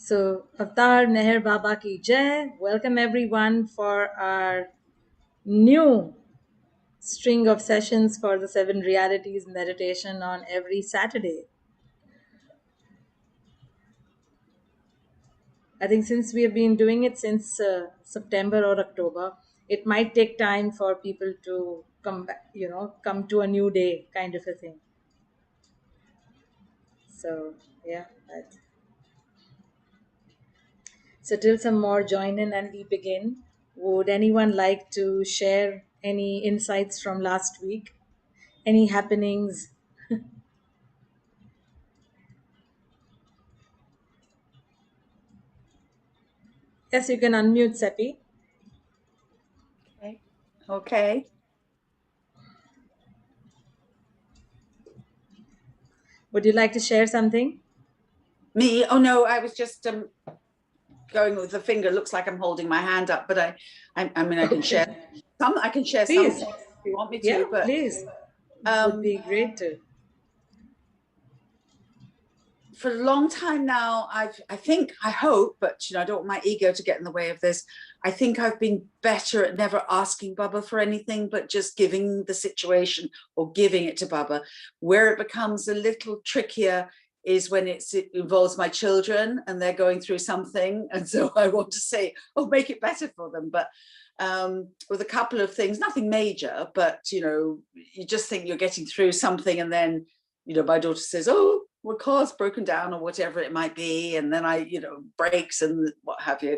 So, Avtar Meher Baba ki Jai. Welcome everyone for our new string of sessions for the Seven Realities meditation on every Saturday. I think since we have been doing it since September or October, it might take time for people to come back, come to a new day kind of a thing. So, yeah. So, till some more join in and we begin. Would anyone like to share any insights from last week? Any happenings? Yes, you can unmute, Seppi. Okay. Would you like to share something? Me? Oh no, I was just going with the finger. Looks like I'm holding my hand up, but I mean I can share some. I can share Please. something if you want me Yeah, to. But please. Would be great to. for a long time now, I hope, but I don't want my ego to get in the way of this. I think I've been better at never asking Baba for anything, but just giving the situation or giving it to Baba. Where it becomes a little trickier is when it involves my children and they're going through something. And so I want to say, oh, make it better for them. But with a couple of things, nothing major, but, you just think you're getting through something. And then, my daughter says, oh, my car's broken down or whatever it might be. And then I, brakes and what have you.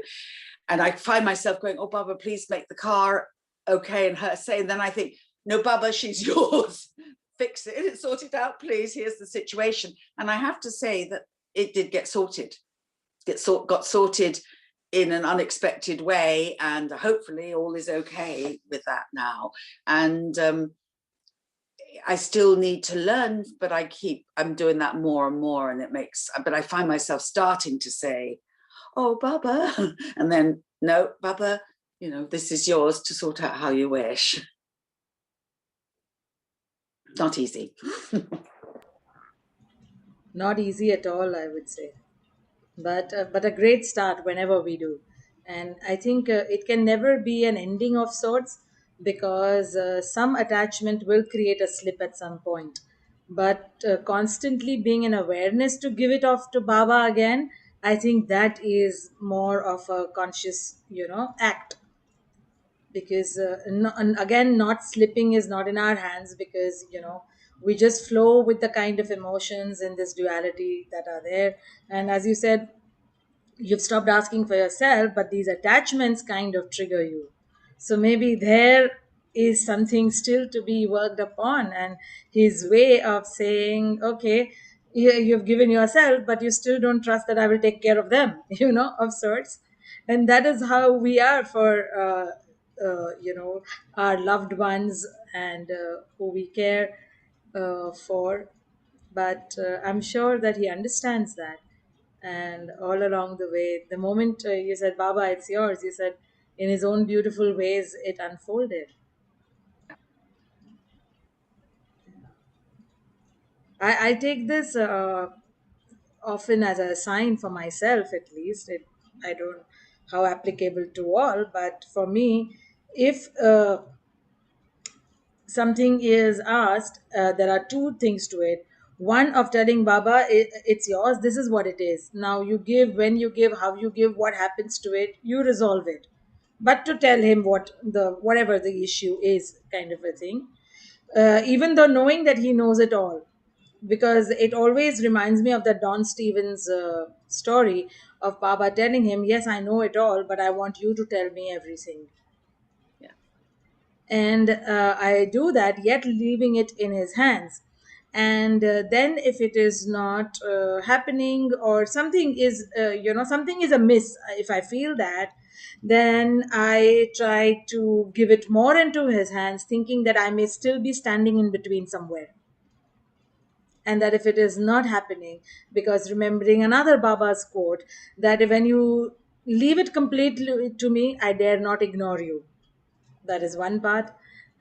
And I find myself going, oh, Baba, please make the car okay. And her saying, then I think, no, Baba, she's yours. Fix it, sort it out, please. Here's the situation. And I have to say that it did get sorted. Got sorted in an unexpected way. And hopefully all is okay with that now. And I still need to learn, but I'm doing that more and more. And but I find myself starting to say, oh, Baba, and then, no, Baba, this is yours to sort out how you wish. Not easy. Not easy at all, I would say. But a great start whenever we do. And I think it can never be an ending of sorts because some attachment will create a slip at some point. But constantly being an awareness to give it off to Baba again, I think that is more of a conscious, act. Because and again, not slipping is not in our hands because we just flow with the kind of emotions in this duality that are there. And as you said, you've stopped asking for yourself, but these attachments kind of trigger you. So maybe there is something still to be worked upon, and his way of saying, okay, you've given yourself, but you still don't trust that I will take care of them, of sorts. And that is how we are for, our loved ones and who we care for. But I'm sure that he understands that. And all along the way, the moment you said, Baba, it's yours, you said, in his own beautiful ways, it unfolded. I take this often as a sign for myself, at least. I don't how applicable to all, but for me, if something is asked, there are two things to it. One of telling Baba, it's yours, this is what it is. Now you give, when you give, how you give, what happens to it, you resolve it. But to tell him whatever the issue is, kind of a thing. Even though knowing that he knows it all, because it always reminds me of the Don Stevens story of Baba telling him, yes, I know it all, but I want you to tell me everything. Yeah. And I do that, yet leaving it in his hands. And then if it is not happening, or something is something is amiss, if I feel that, then I try to give it more into his hands, thinking that I may still be standing in between somewhere. And that if it is not happening, because remembering another Baba's quote, that when you leave it completely to me, I dare not ignore you. That is one part.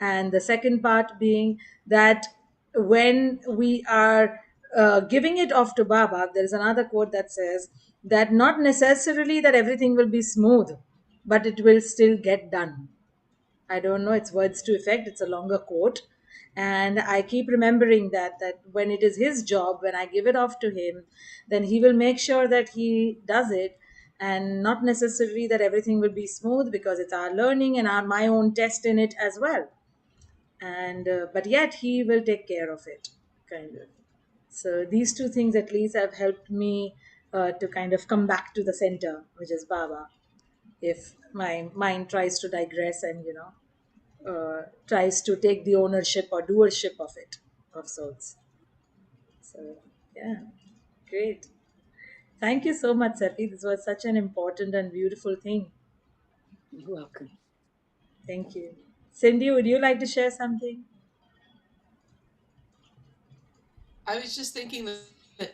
And the second part being that when we are giving it off to Baba, there is another quote that says that not necessarily that everything will be smooth, but it will still get done. I don't know, it's words to effect, it's a longer quote. And I keep remembering that when it is his job, when I give it off to him, then he will make sure that he does it. And not necessarily that everything will be smooth, because it's our learning and our my own test in it as well. And but yet he will take care of it, kind of. So these two things at least have helped me to kind of come back to the center, which is Baba, if my mind tries to digress and tries to take the ownership or doership of it, of sorts. So yeah, great. Thank you so much, Safi. This was such an important and beautiful thing. You're welcome. Thank you. Cindy, would you like to share something? I was just thinking that,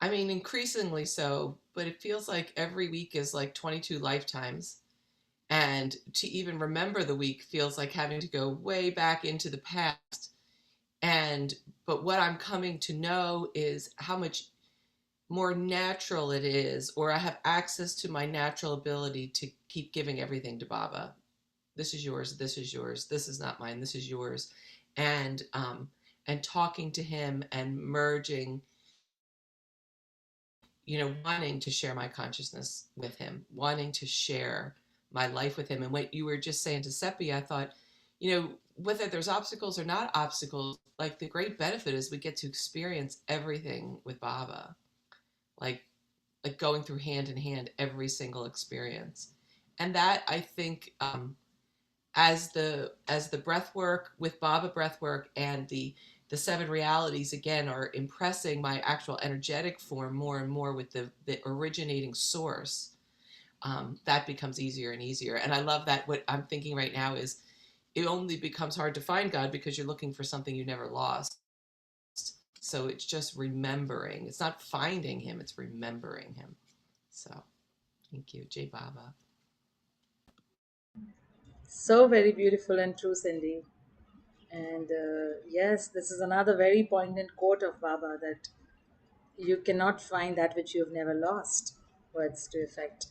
I mean, increasingly so, but it feels like every week is like 22 lifetimes. And to even remember the week feels like having to go way back into the past. And, but what I'm coming to know is how much more natural it is, or I have access to my natural ability to keep giving everything to Baba. This is yours. This is yours. This is not mine. This is yours. And talking to him and merging, wanting to share my consciousness with him, wanting to share my life with him. And what you were just saying to Seppi, I thought, whether there's obstacles or not obstacles, like the great benefit is we get to experience everything with Baba, like going through hand in hand every single experience. And that, I think, as the breath work with Baba breath work and the seven realities again are impressing my actual energetic form more and more with the originating source, that becomes easier and easier. And I love that what I'm thinking right now is it only becomes hard to find God because you're looking for something you never lost. So it's just remembering. It's not finding him, it's remembering him. So thank you, Jai Baba. So very beautiful and true, Cindy. And yes, this is another very poignant quote of Baba, that you cannot find that which you've never lost, words to effect.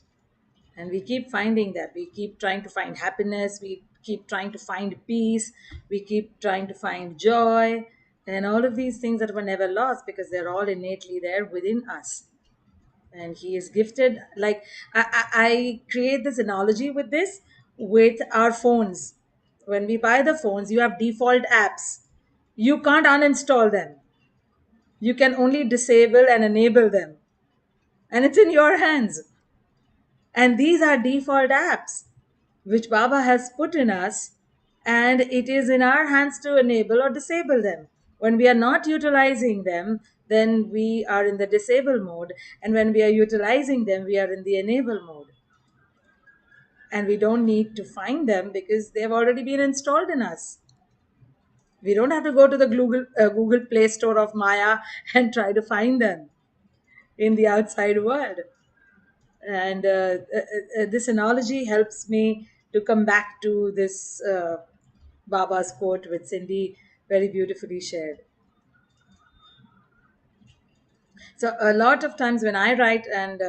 And we keep finding that. We keep trying to find happiness, we keep trying to find peace, we keep trying to find joy, and all of these things that were never lost because they're all innately there within us. And he is gifted, like I create this analogy with this, with our phones. When we buy the phones, you have default apps, you can't uninstall them, you can only disable and enable them, and it's in your hands. And these are default apps which Baba has put in us, and it is in our hands to enable or disable them. When we are not utilizing them, then we are in the disable mode, and when we are utilizing them, we are in the enable mode. And we don't need to find them because they have already been installed in us. We don't have to go to the Google Play Store of Maya and try to find them in the outside world. And this analogy helps me to come back to this Baba's quote, which Cindy very beautifully shared. So a lot of times when I write, and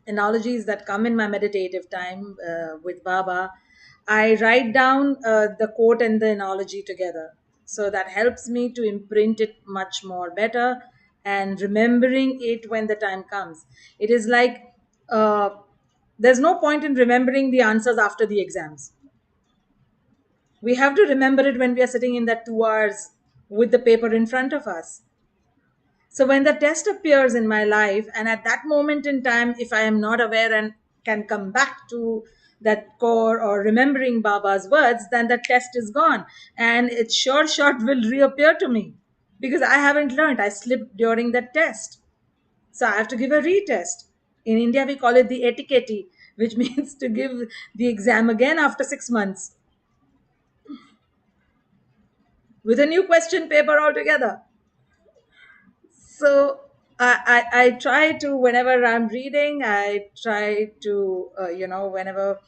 analogies that come in my meditative time with Baba, I write down the quote and the analogy together. So that helps me to imprint it much more better and remembering it when the time comes. It is like uh, there's no point in remembering the answers after the exams. We have to remember it when we are sitting in that 2 hours with the paper in front of us. So when the test appears in my life, and at that moment in time, if I am not aware and can come back to that core or remembering Baba's words, then the test is gone. And its sure shot will reappear to me because I haven't learned. I slipped during that test. So I have to give a retest. In India, we call it the etiquette, which means to give the exam again after 6 months with a new question paper altogether. So I try to, whenever I'm reading, I try to whenever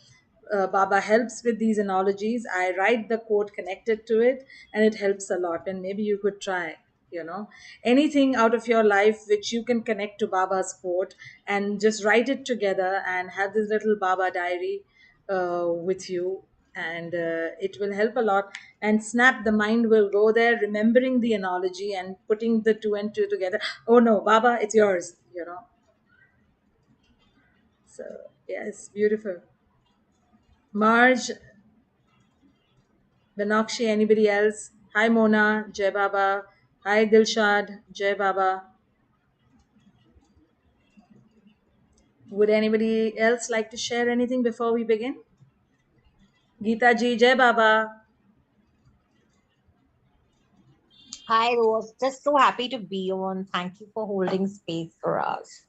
Baba helps with these analogies. I write the quote connected to it, and it helps a lot. And maybe you could try, anything out of your life which you can connect to Baba's quote, and just write it together and have this little Baba diary with you. And it will help a lot. And snap, the mind will go there, remembering the analogy and putting the two and two together. Oh no, Baba, it's yours. So, yes, beautiful. Marge, Benakshi, anybody else? Hi Mona, Jai Baba. Hi Dilshad, Jai Baba. Would anybody else like to share anything before we begin? Geeta ji, Jai Baba. Hi, Rose. Just so happy to be on. Thank you for holding space for us.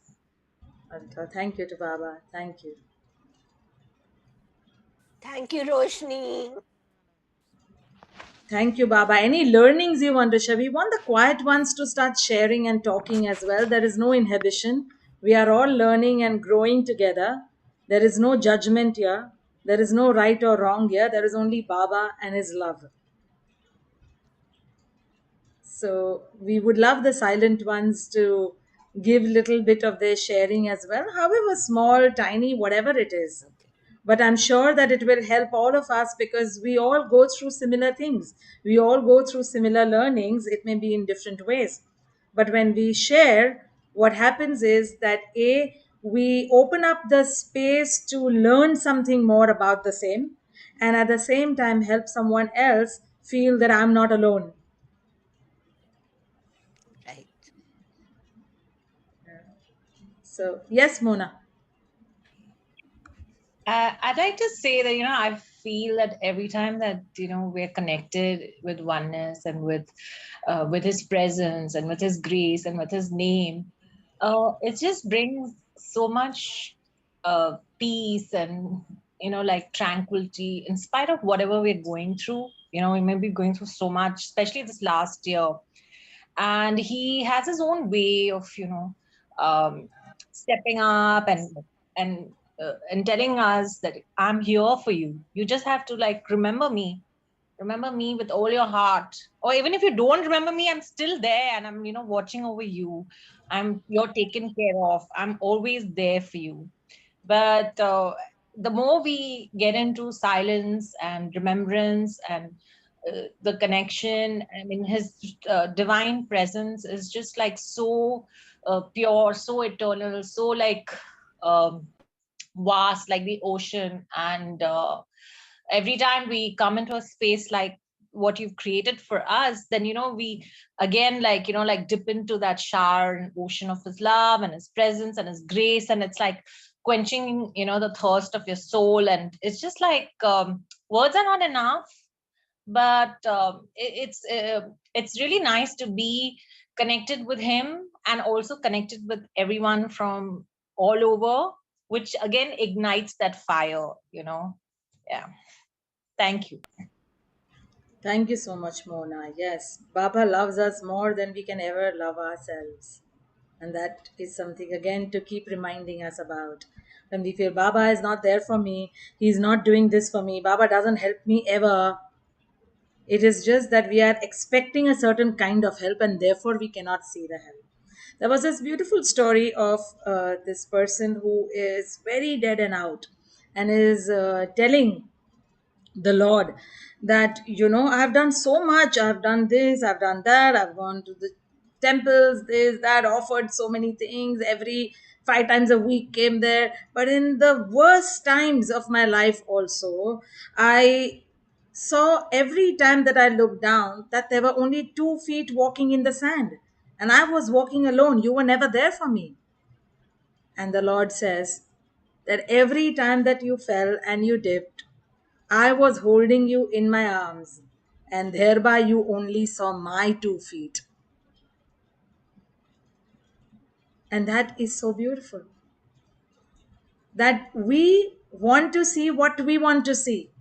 Thank you to Baba. Thank you. Thank you, Roshni. Thank you, Baba. Any learnings you want to share? We want the quiet ones to start sharing and talking as well. There is no inhibition. We are all learning and growing together. There is no judgment here. There is no right or wrong here. There is only Baba and his love. So we would love the silent ones to give little bit of their sharing as well, however small, tiny, whatever it is. But I'm sure that it will help all of us, because we all go through similar things. We all go through similar learnings. It may be in different ways. But when we share, what happens is that we open up the space to learn something more about the same, and at the same time help someone else feel that I'm not alone. Right. So, yes, Mona. I'd like to say that, I feel that every time that, we're connected with oneness and with his presence and with his grace and with his name, it just brings so much peace and, like tranquility in spite of whatever we're going through. We may be going through so much, especially this last year. And he has his own way of um, stepping up and telling us that I'm here for you. You just have to like remember me with all your heart. Or even if you don't remember me, I'm still there, and I'm watching over you. You're taken care of. I'm always there for you. But the more we get into silence and remembrance and the connection, I mean, his divine presence is just like so pure, so eternal, so like um, vast, like the ocean. And every time we come into a space like what you've created for us, then we again like dip into that shower and ocean of his love and his presence and his grace, and it's like quenching the thirst of your soul. And it's just like words are not enough, but it's really nice to be connected with him and also connected with everyone from all over, which again ignites that fire. Yeah. Thank you. Thank you so much, Mona. Yes, Baba loves us more than we can ever love ourselves. And that is something, again, to keep reminding us about. When we feel Baba is not there for me, he's not doing this for me, Baba doesn't help me ever. It is just that we are expecting a certain kind of help, and therefore we cannot see the help. There was this beautiful story of this person who is very dead and out, and is telling the Lord that, I've done so much, I've done this, I've done that, I've gone to the temples, this, that, offered so many things, every 5 times a week came there. But in the worst times of my life also, I saw every time that I looked down that there were only 2 feet walking in the sand, and I was walking alone. You were never there for me. And the Lord says that every time that you fell and you dipped, I was holding you in my arms, and thereby you only saw my 2 feet. And that is so beautiful. That we want to see what we want to see.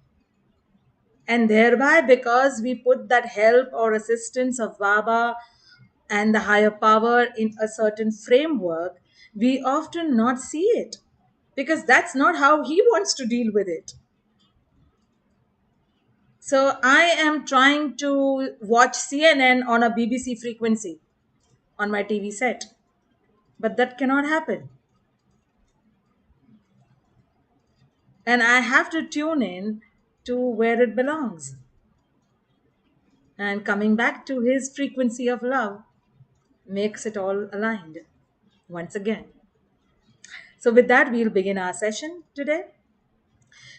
And thereby, because we put that help or assistance of Baba and the higher power in a certain framework, we often not see it. Because that's not how he wants to deal with it. So I am trying to watch CNN on a BBC frequency on my TV set, but that cannot happen. And I have to tune in to where it belongs. And coming back to his frequency of love makes it all aligned once again. So, with that, we'll begin our session today.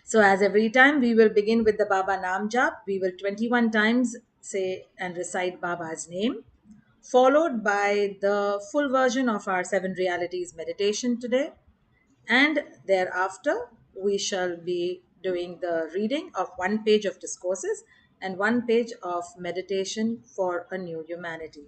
So, as every time, we will begin with the Baba Nam Jap. We will 21 times say and recite Baba's name, followed by the full version of our Seven Realities meditation today. And thereafter, we shall be doing the reading of one page of discourses and one page of meditation for a new humanity.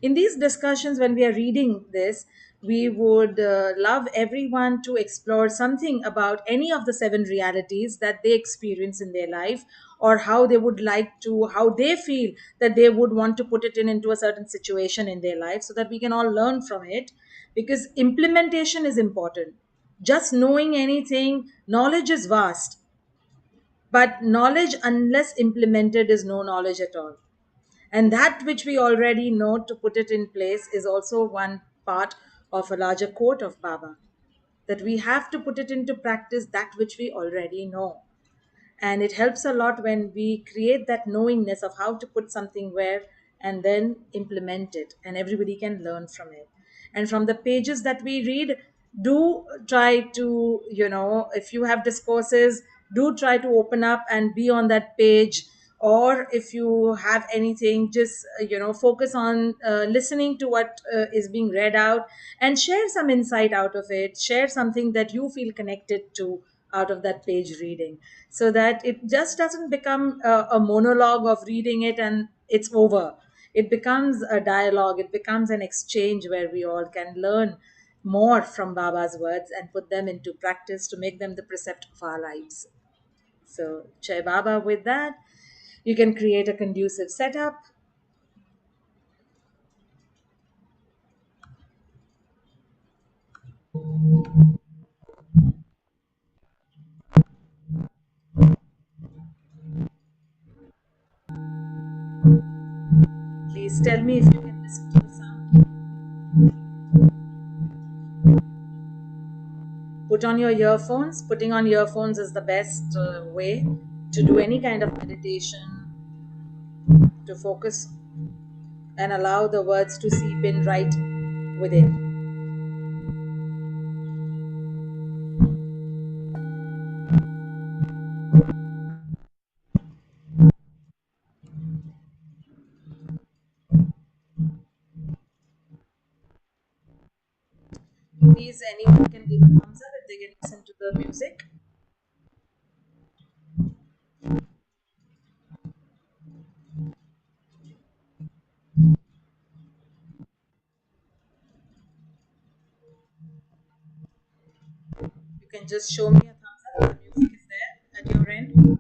In these discussions, when we are reading this, we would love everyone to explore something about any of the seven realities that they experience in their life, or how they would like to, how they feel that they would want to put it in into a certain situation in their life, so that we can all learn from it. Because implementation is important. Just knowing anything, knowledge is vast, but knowledge unless implemented is no knowledge at all. And that which we already know, to put it in place, is also one part of a larger quote of Baba, that we have to put it into practice that which we already know. And it helps a lot when we create that knowingness of how to put something where, and then implement it, and everybody can learn from it. And from the pages that we read, do try to, if you have discourses, do try to open up and be on that page. Or if you have anything, just focus on listening to what is being read out, and share some insight out of it. Share something that you feel connected to out of that page reading, so that it just doesn't become a monologue of reading it and it's over. It becomes a dialogue, it becomes an exchange where we all can learn more from Baba's words and put them into practice to make them the precept of our lives. So, Jai Baba, with that, you can create a conducive setup. Please tell me if you can listen to the sound. Put on your earphones. Putting on earphones is the best way to do any kind of meditation, to focus and allow the words to seep in right within. Please, anyone can give a thumbs up if they can listen to the music. You can just show me a thumbs up if the music is there at your end.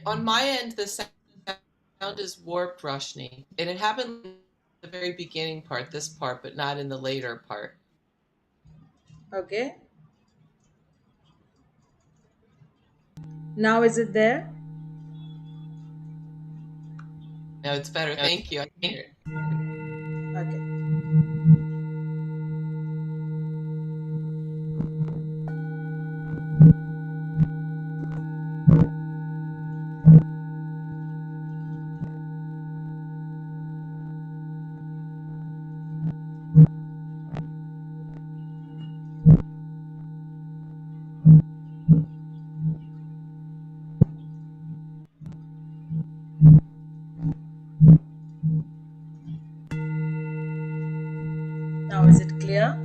On my end, the sound is warped, Roshni, and it happened in the very beginning part, this part, but not in the later part. Okay. Now is it there? No, it's better. Thank you. I can hear it. Okay. Now is it clear?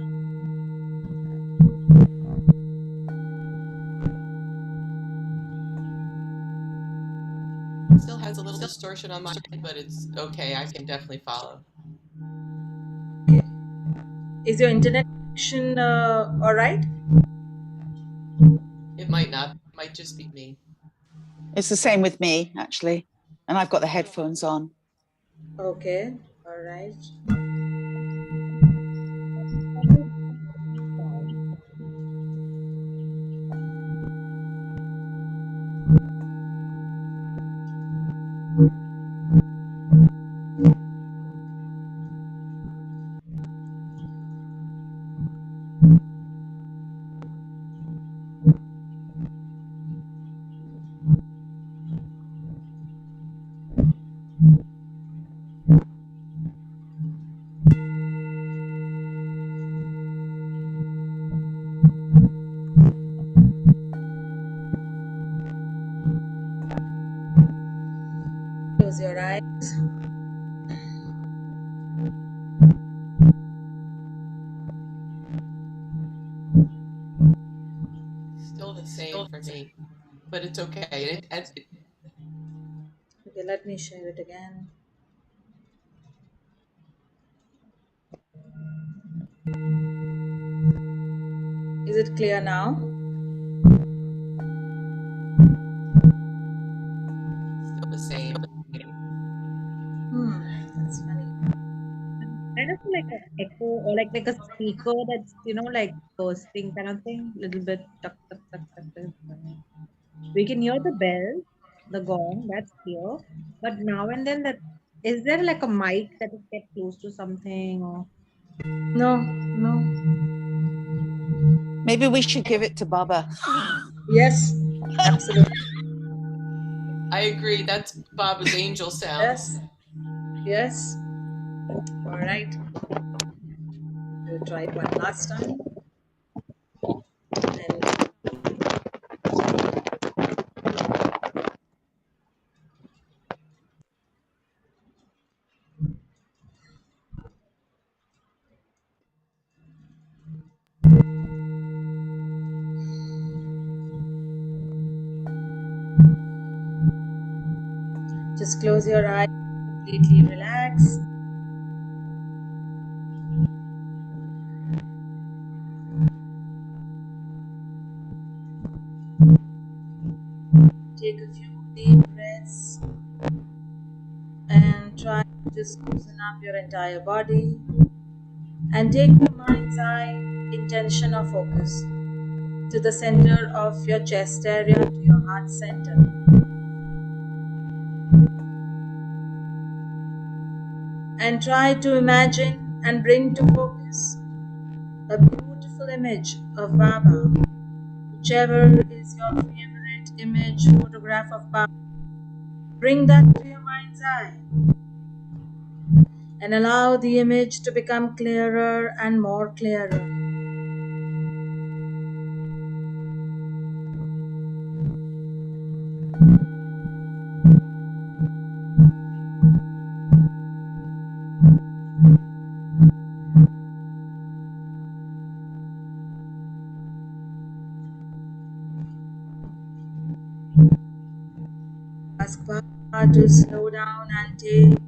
It still has a little distortion on my end, but it's okay. I can definitely follow. Okay. Is your internet connection all right? It might not. It might just be me. It's the same with me, actually. And I've got the headphones on. Okay. All right. Close your eyes. Still the same for me, but it's okay. Okay, let me share it again. Is it clear now? Still the same. That's funny. Kind of like an echo or like a speaker that's like bursting kind of thing. Little bit tuck tuck tuck tuck tuck. We can hear the bell, the gong, that's clear. But now and then that is there like a mic that is kept close to something or No, no. Maybe we should give it to Baba. Yes, absolutely. I agree. That's Baba's angel sounds. Yes. All right. We'll try it one last time. And just close your eyes, completely relax. Take a few deep breaths and try to just loosen up your entire body and take your mind's eye intention or focus to the center of your chest area, to your heart center. And try to imagine and bring to focus a beautiful image of Baba, whichever is your favorite image, photograph of Baba. Bring that to your mind's eye and allow the image to become clearer and more clearer. Ask Baba to slow down and take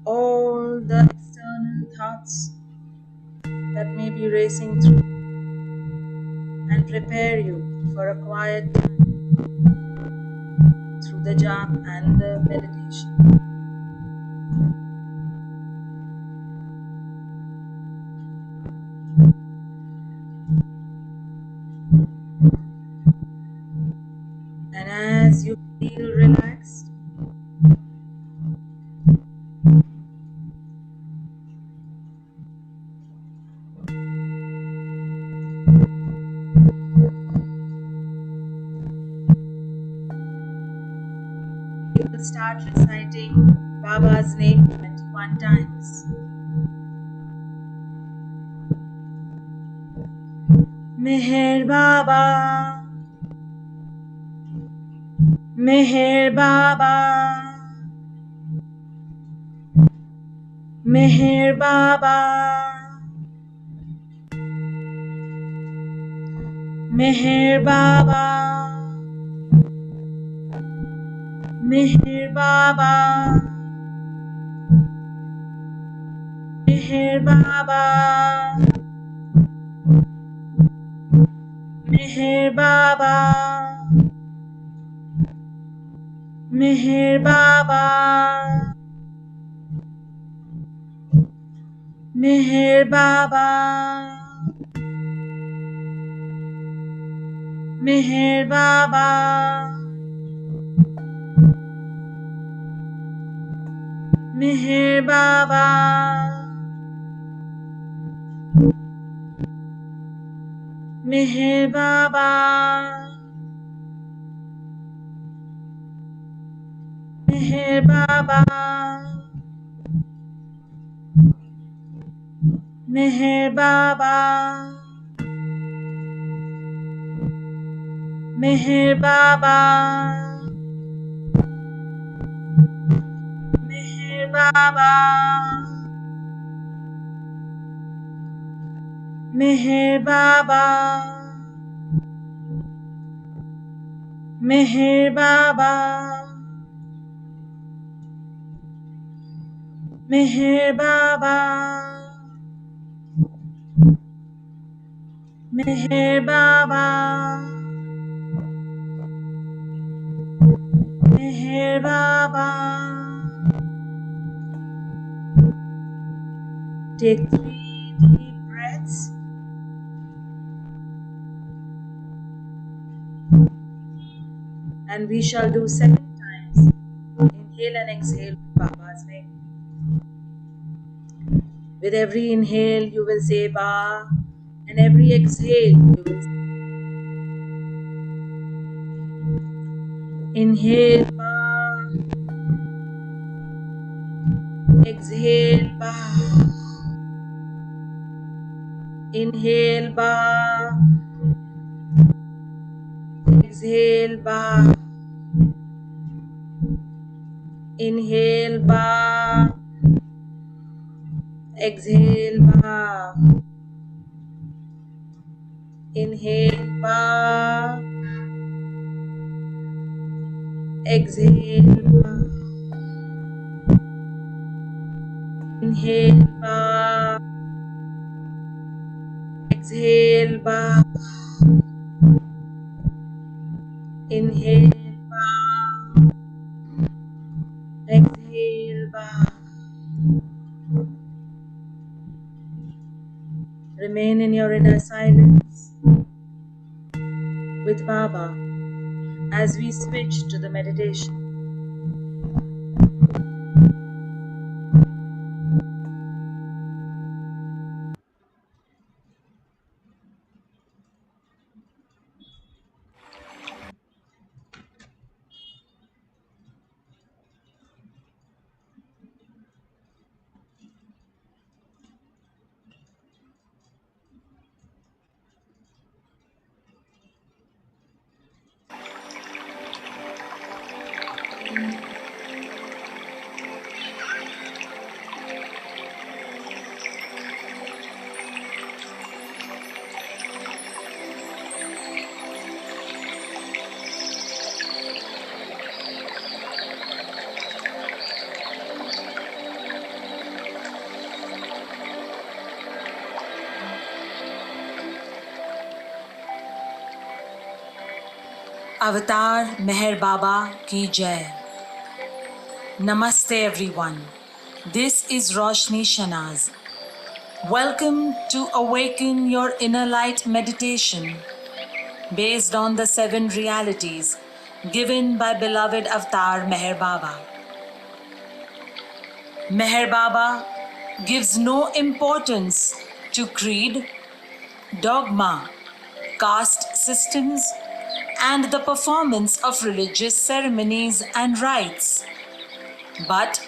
all the external thoughts that may be racing through and prepare you for a quiet time through the japa and the meditation. And as you feel relaxed, you will start reciting Baba's name 21 times. Meher Baba, Meher Baba, Meher Baba, Meher Baba, Meher Baba, Meher Baba, Meher Baba, Meher Baba, Meher Baba, Meher Baba, Meher Baba, Meher Baba, Meher Baba, Meher Baba, Meher Baba, Meher Baba, Meher Baba, Meher Baba, Meher Baba, Meher Baba, Meher Baba. Take 3 deep breaths. And we shall do 7 times. Inhale and exhale with Baba's name. With every inhale, you will say Ba, and every exhale, you will say inhale Ba, exhale Ba, inhale Ba, exhale Ba, inhale Ba, exhale Ba, inhale Ba, exhale Ba, inhale Ba, exhale Ba, inhale Ba, exhale Ba. Remain in your inner silence with Baba as we switch to the meditation. Avatar Meher Baba Ki Jai. Namaste everyone. This is Roshni Shanaz. Welcome to Awaken Your Inner Light meditation based on the 7 realities given by beloved Avatar Meher Baba. Meher Baba gives no importance to creed, dogma, caste systems, and the performance of religious ceremonies and rites, but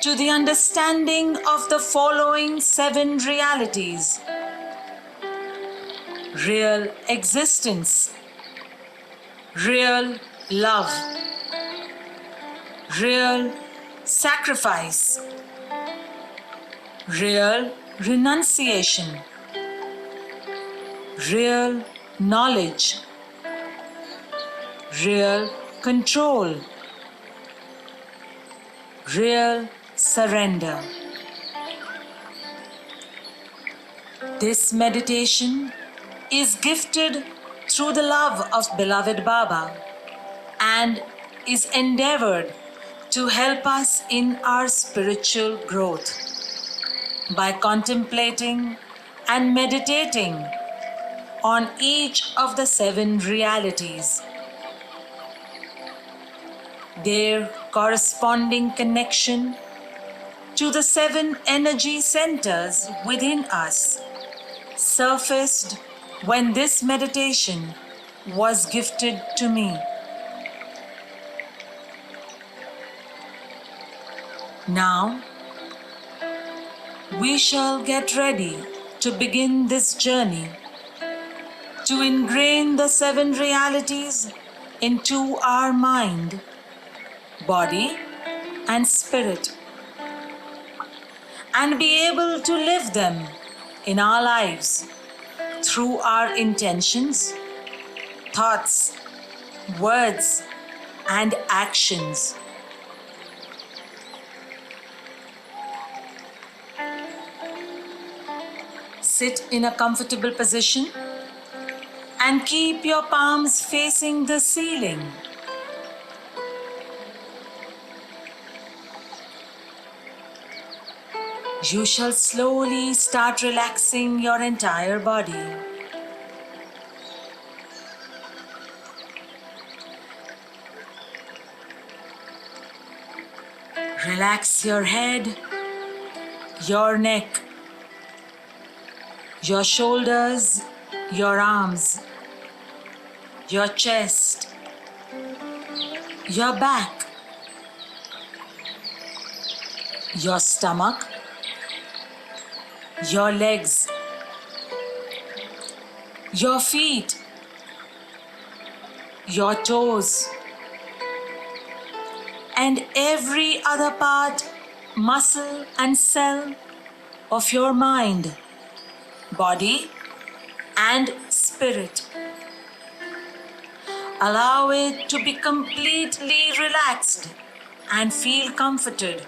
to the understanding of the following 7 realities: real existence, real love, real sacrifice, real renunciation, real knowledge, real control, real surrender. This meditation is gifted through the love of beloved Baba and is endeavored to help us in our spiritual growth by contemplating and meditating on each of the 7 realities, their corresponding connection to the 7 energy centers within us surfaced when this meditation was gifted to me. Now, we shall get ready to begin this journey to ingrain the 7 realities into our mind, body, and spirit, and be able to live them in our lives through our intentions, thoughts, words, and actions. Sit in a comfortable position and keep your palms facing the ceiling. You shall slowly start relaxing your entire body. Relax your head, your neck, your shoulders, your arms, your chest, your back, your stomach, your legs, your feet, your toes, and every other part, muscle, and cell of your mind, body, and spirit. Allow it to be completely relaxed and feel comforted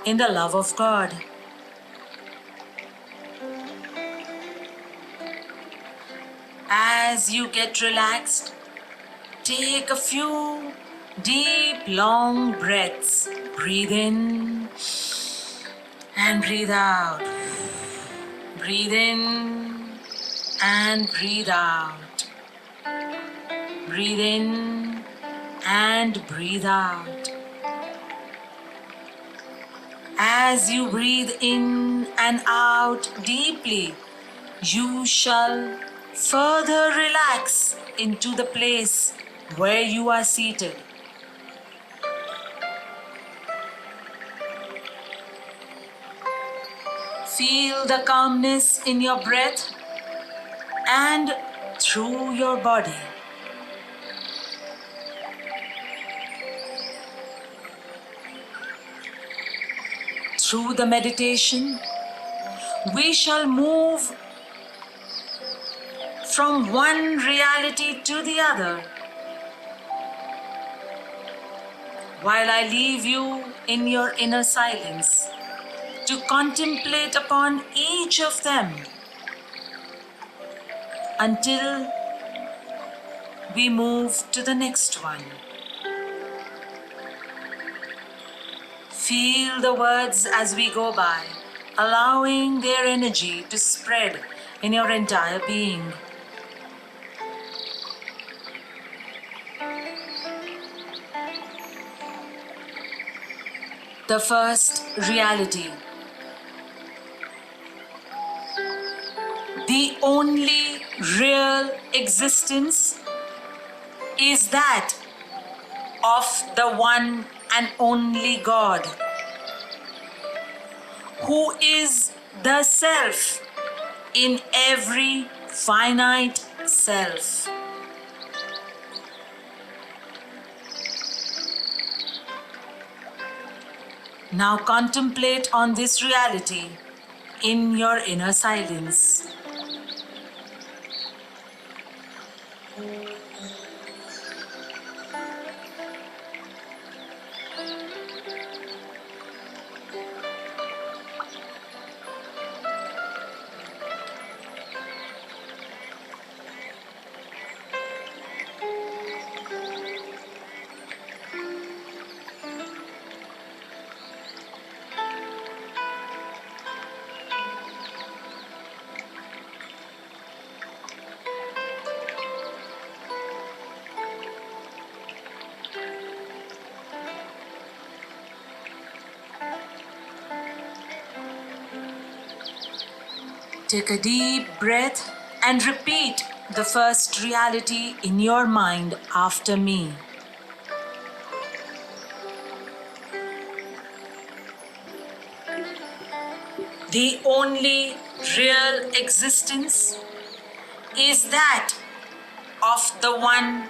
in the love of God. As you get relaxed, take a few deep, long breaths. Breathe in and breathe out. Breathe in and breathe out. Breathe in and breathe out. As you breathe in and out deeply, you shall further relax into the place where you are seated. Feel the calmness in your breath and through your body. Through the meditation, we shall move from one reality to the other, while I leave you in your inner silence to contemplate upon each of them until we move to the next one. Feel the words as we go by, allowing their energy to spread in your entire being. The first reality. The only real existence is that of the one and only God, who is the self in every finite self. Now contemplate on this reality in your inner silence. Take a deep breath and repeat the first reality in your mind after me. The only real existence is that of the one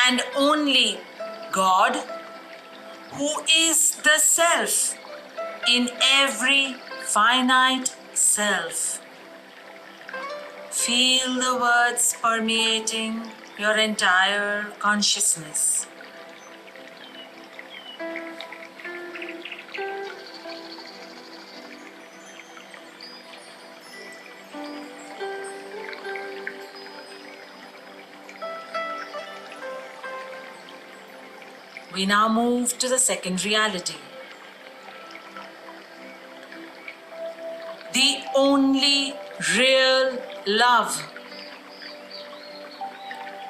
and only God, who is the self in every finite self. Feel the words permeating your entire consciousness. We now move to the second reality. The only real love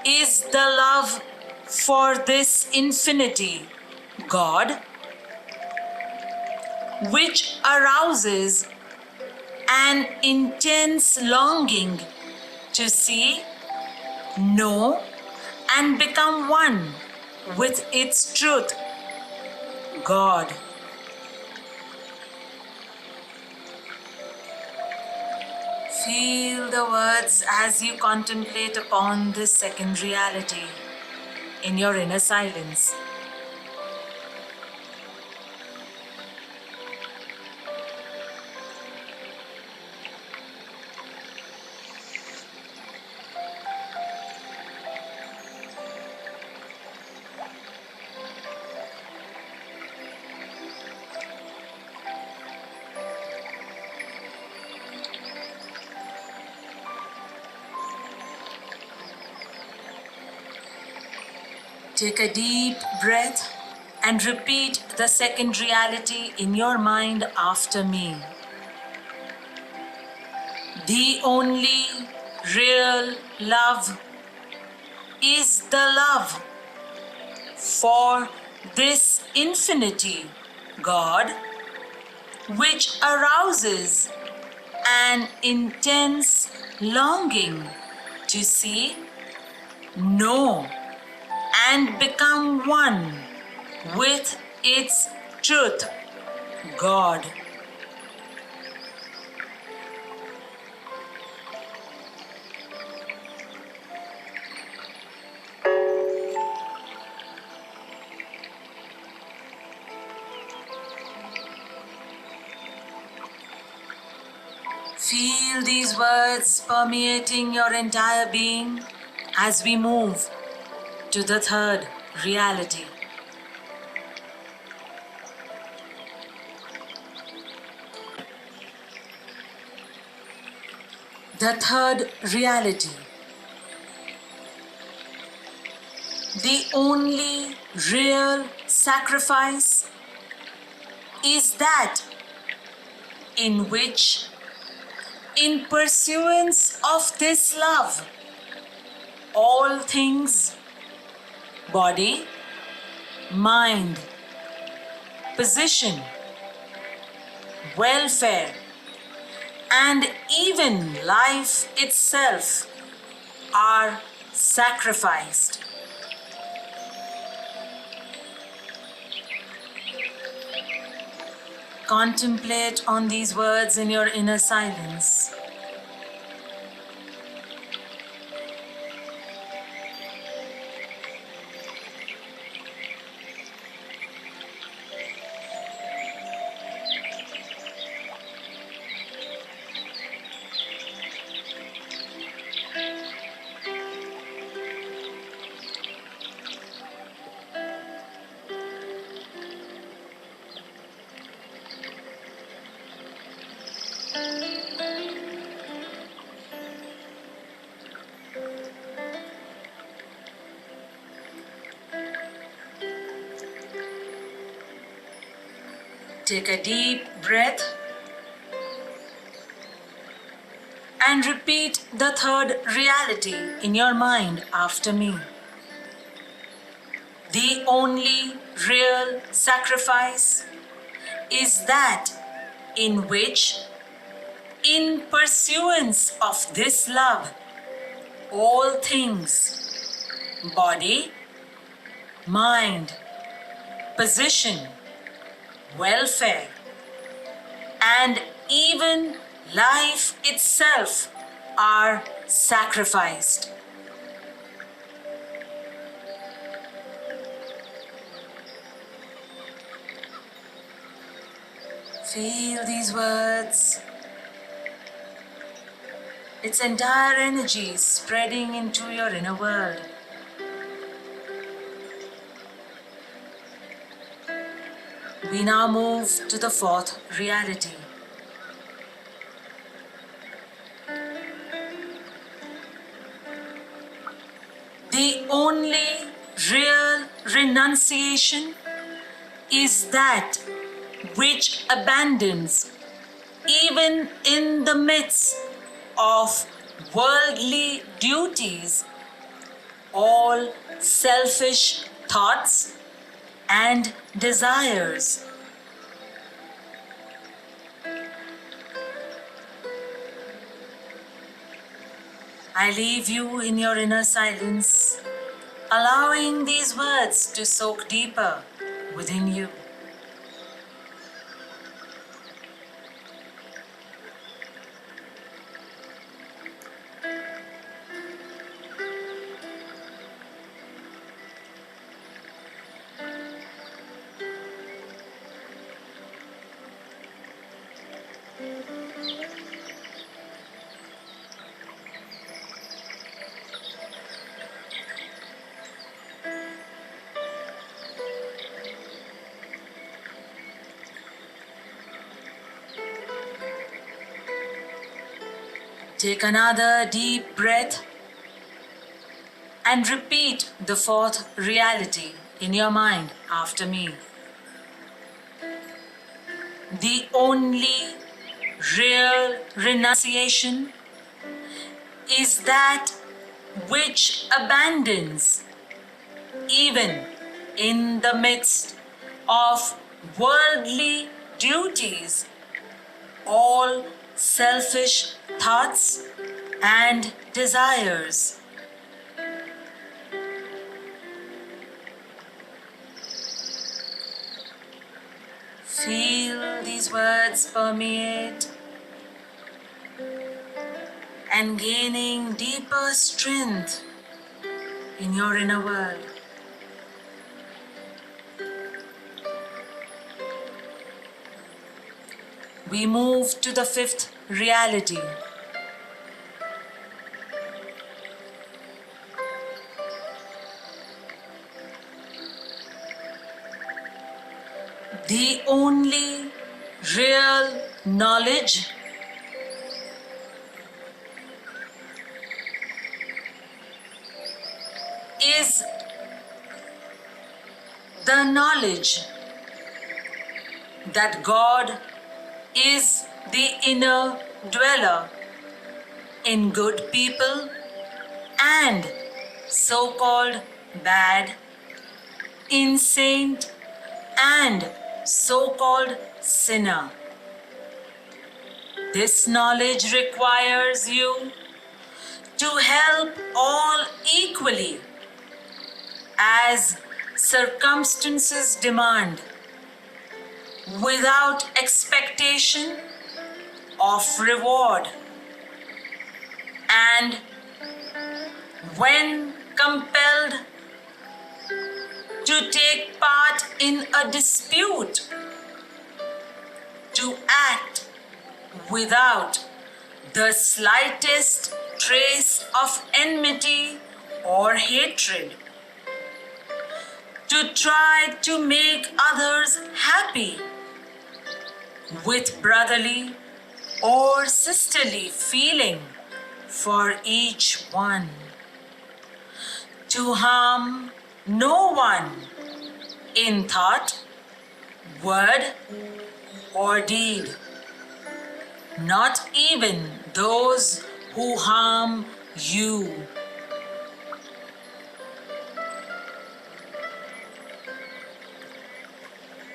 is the love for this infinity, God, which arouses an intense longing to see, know, and become one with its truth, God. Feel the words as you contemplate upon this second reality in your inner silence. Take a deep breath and repeat the second reality in your mind after me. The only real love is the love for this infinity, God, which arouses an intense longing to see, know, and become one with its truth, God. Feel these words permeating your entire being as we move to the third reality. The third reality. The only real sacrifice is that in which, in pursuance of this love, all things, body, mind, position, welfare, and even life itself are sacrificed. Contemplate on these words in your inner silence. Take a deep breath and repeat the third reality in your mind after me. The only real sacrifice is that in which, in pursuance of this love, all things, body, mind, position, welfare, and even life itself are sacrificed. Feel these words. Its entire energy is spreading into your inner world. We now move to the fourth reality. The only real renunciation is that which abandons, even in the midst of worldly duties, all selfish thoughts and desires. I leave you in your inner silence, allowing these words to soak deeper within you. Take another deep breath and repeat the fourth reality in your mind after me. The only real renunciation is that which abandons, even in the midst of worldly duties, all selfish thoughts and desires. Feel these words permeate and gaining deeper strength in your inner world. We move to the fifth reality. The only real knowledge is the knowledge that God is the inner dweller in good people and so-called bad, in saint and so-called sinner. This knowledge requires you to help all equally as circumstances demand, without expectation of reward, and when compelled to take part in a dispute, to act without the slightest trace of enmity or hatred, to try to make others happy with brotherly or sisterly feeling for each one, to harm no one in thought, word, or deed, not even those who harm you.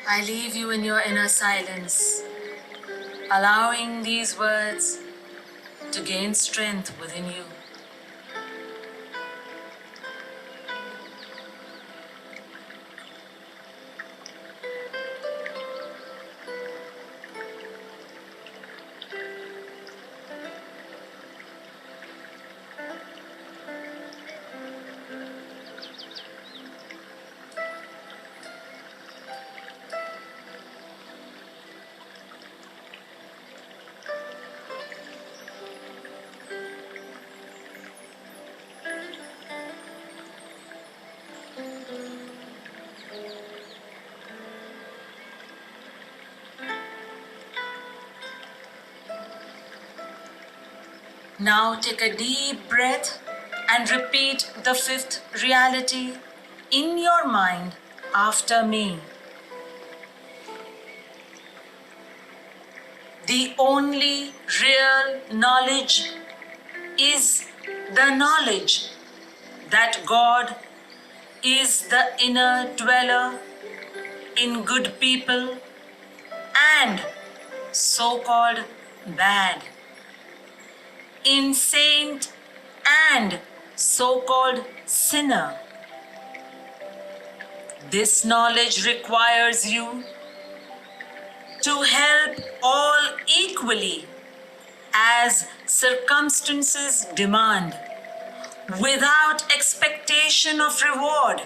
I leave you in your inner silence, allowing these words to gain strength within you. Now take a deep breath and repeat the fifth reality in your mind after me. The only real knowledge is the knowledge that God is the inner dweller in good people and so-called bad, in saint and so-called sinner. This knowledge requires you to help all equally as circumstances demand, without expectation of reward,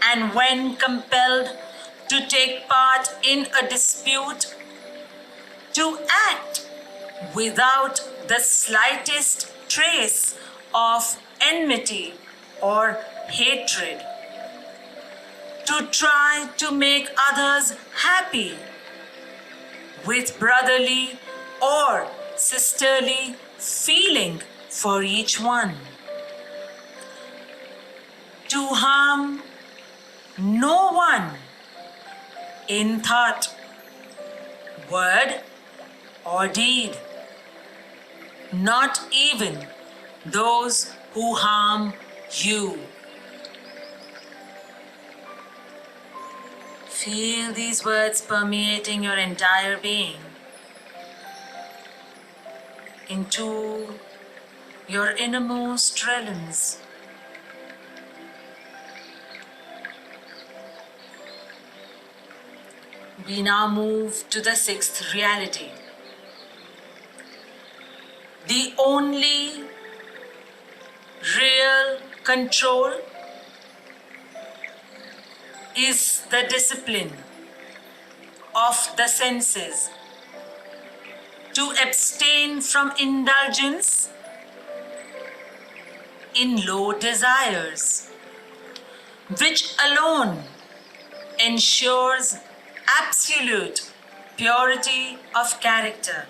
and when compelled to take part in a dispute, to act without the slightest trace of enmity or hatred, to try to make others happy with brotherly or sisterly feeling for each one, to harm no one in thought, word, or deed, not even those who harm you. Feel these words permeating your entire being, into your innermost realms. We now move to the sixth reality. The only real control is the discipline of the senses to abstain from indulgence in low desires, which alone ensures absolute purity of character.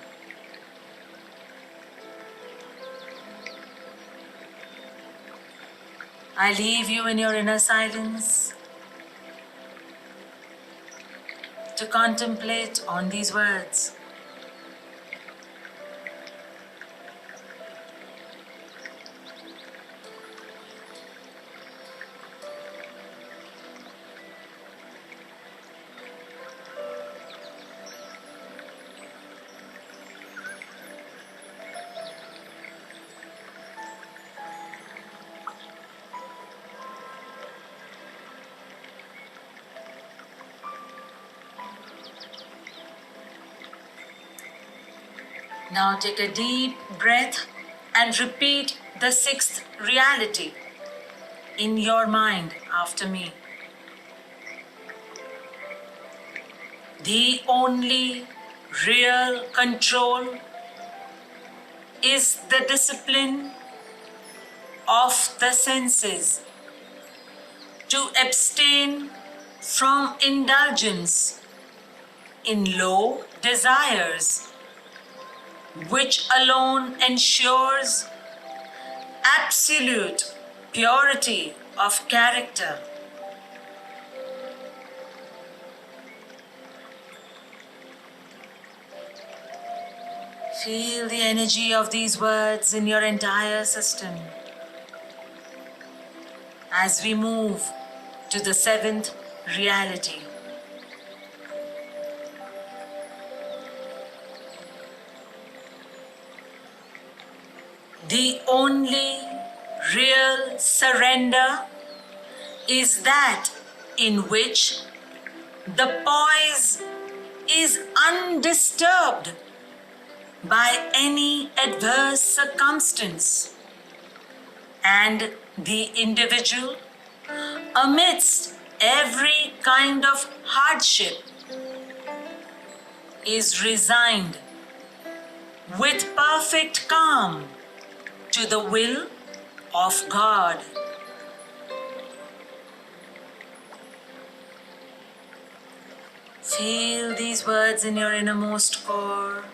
I leave you in your inner silence to contemplate on these words. Now take a deep breath and repeat the sixth reality in your mind after me. The only real control is the discipline of the senses to abstain from indulgence in low desires, which alone ensures absolute purity of character. Feel the energy of these words in your entire system as we move to the seventh reality. The only real surrender is that in which the poise is undisturbed by any adverse circumstance, and the individual, amidst every kind of hardship, is resigned with perfect calm to the will of God. Feel these words in your innermost core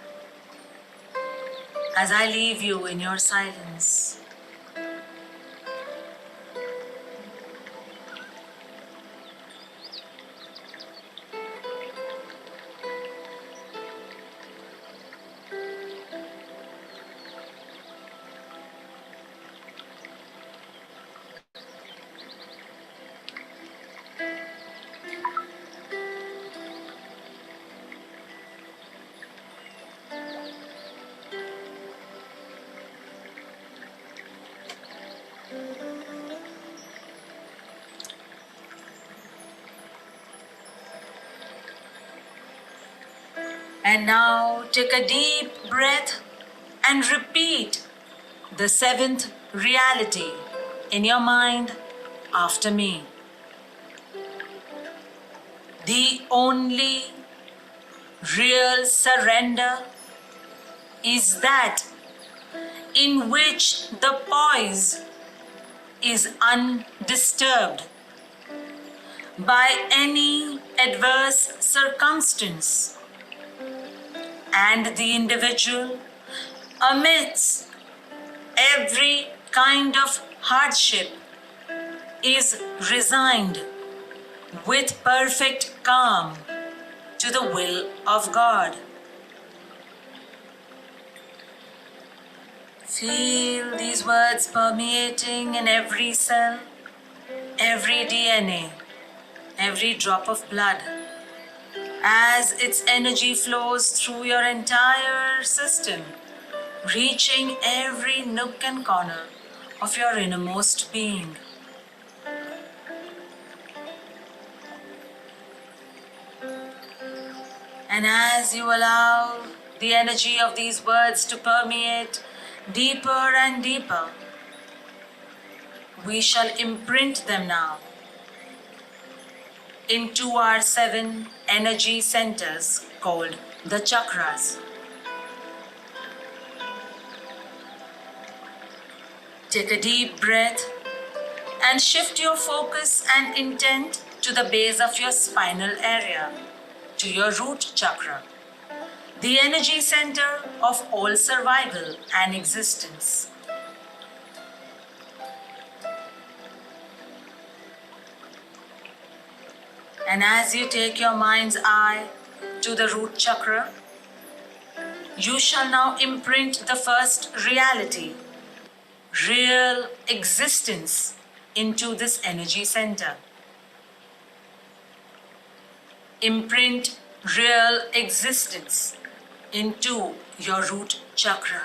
as I leave you in your silence. And now take a deep breath and repeat the seventh reality in your mind after me. The only real surrender is that in which the poise is undisturbed by any adverse circumstance, and the individual, amidst every kind of hardship, is resigned with perfect calm to the will of God. Feel these words permeating in every cell, every DNA, every drop of blood, as its energy flows through your entire system, reaching every nook and corner of your innermost being. And as you allow the energy of these words to permeate deeper and deeper, we shall imprint them now into our 7 energy centers called the chakras. Take a deep breath and shift your focus and intent to the base of your spinal area, to your root chakra, the energy center of all survival and existence. And as you take your mind's eye to the root chakra, you shall now imprint the first reality, real existence, into this energy center. Imprint real existence into your root chakra.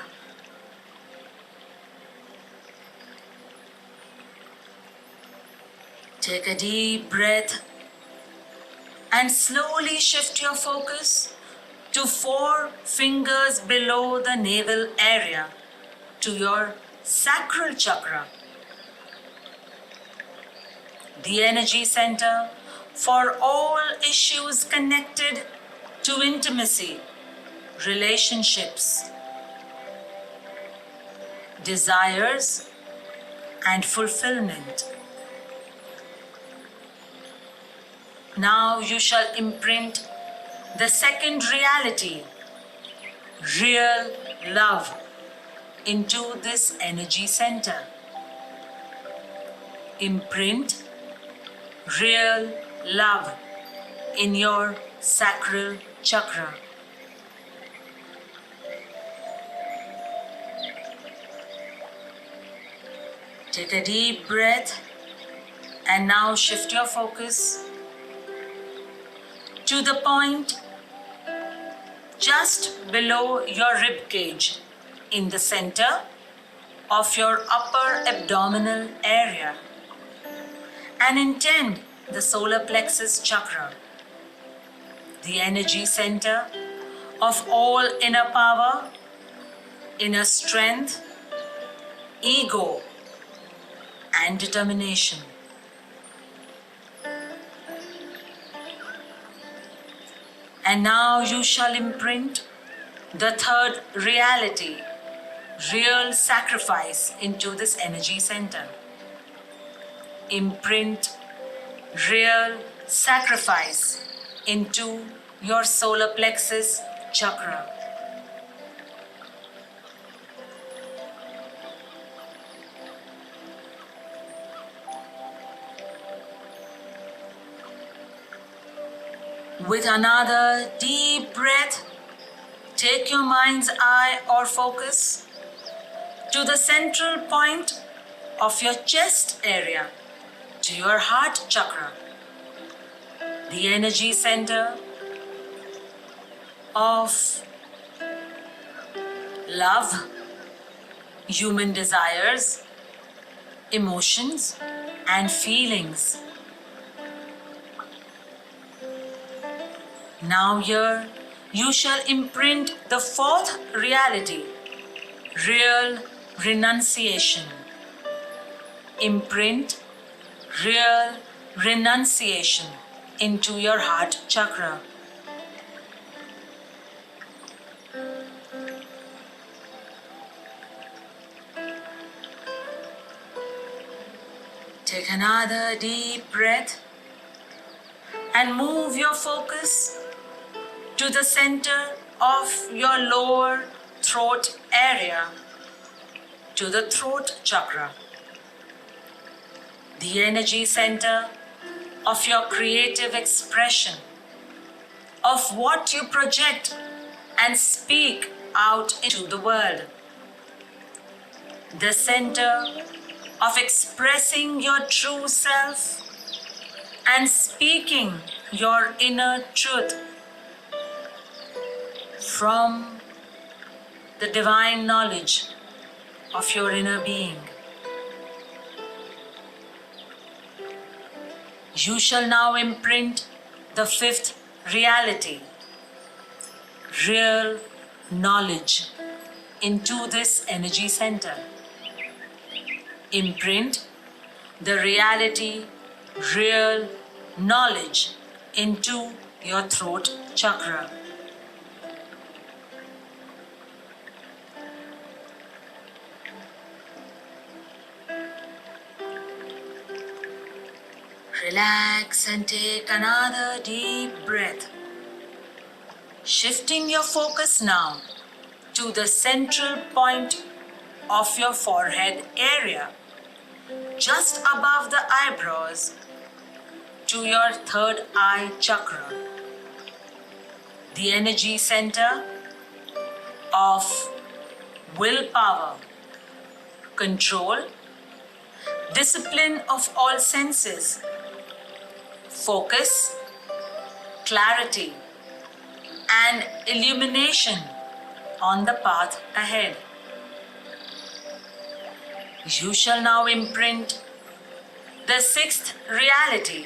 Take a deep breath and slowly shift your focus to 4 fingers below the navel area, to your sacral chakra, the energy center for all issues connected to intimacy, relationships, desires, and fulfillment. Now you shall imprint the second reality, real love, into this energy center. Imprint real love in your sacral chakra. Take a deep breath and now shift your focus to the point just below your rib cage in the center of your upper abdominal area and intend the solar plexus chakra, the energy center of all inner power, inner strength, ego, and determination. And now you shall imprint the third reality, real sacrifice, into this energy center. Imprint real sacrifice into your solar plexus chakra. With another deep breath, take your mind's eye or focus to the central point of your chest area, to your heart chakra, the energy center of love, human desires, emotions, and feelings. Now here, you shall imprint the fourth reality, real renunciation. Imprint real renunciation into your heart chakra. Take another deep breath and move your focus to the center of your lower throat area, to the throat chakra, the energy center of your creative expression, of what you project and speak out into the world, the center of expressing your true self and speaking your inner truth from the divine knowledge of your inner being. You shall now imprint the fifth reality, real knowledge, into this energy center. Imprint the reality, real knowledge, into your throat chakra. Relax and take another deep breath. Shifting your focus now to the central point of your forehead area, just above the eyebrows, to your third eye chakra, the energy center of willpower, control, discipline of all senses, focus, clarity, and illumination on the path ahead. You shall now imprint the sixth reality,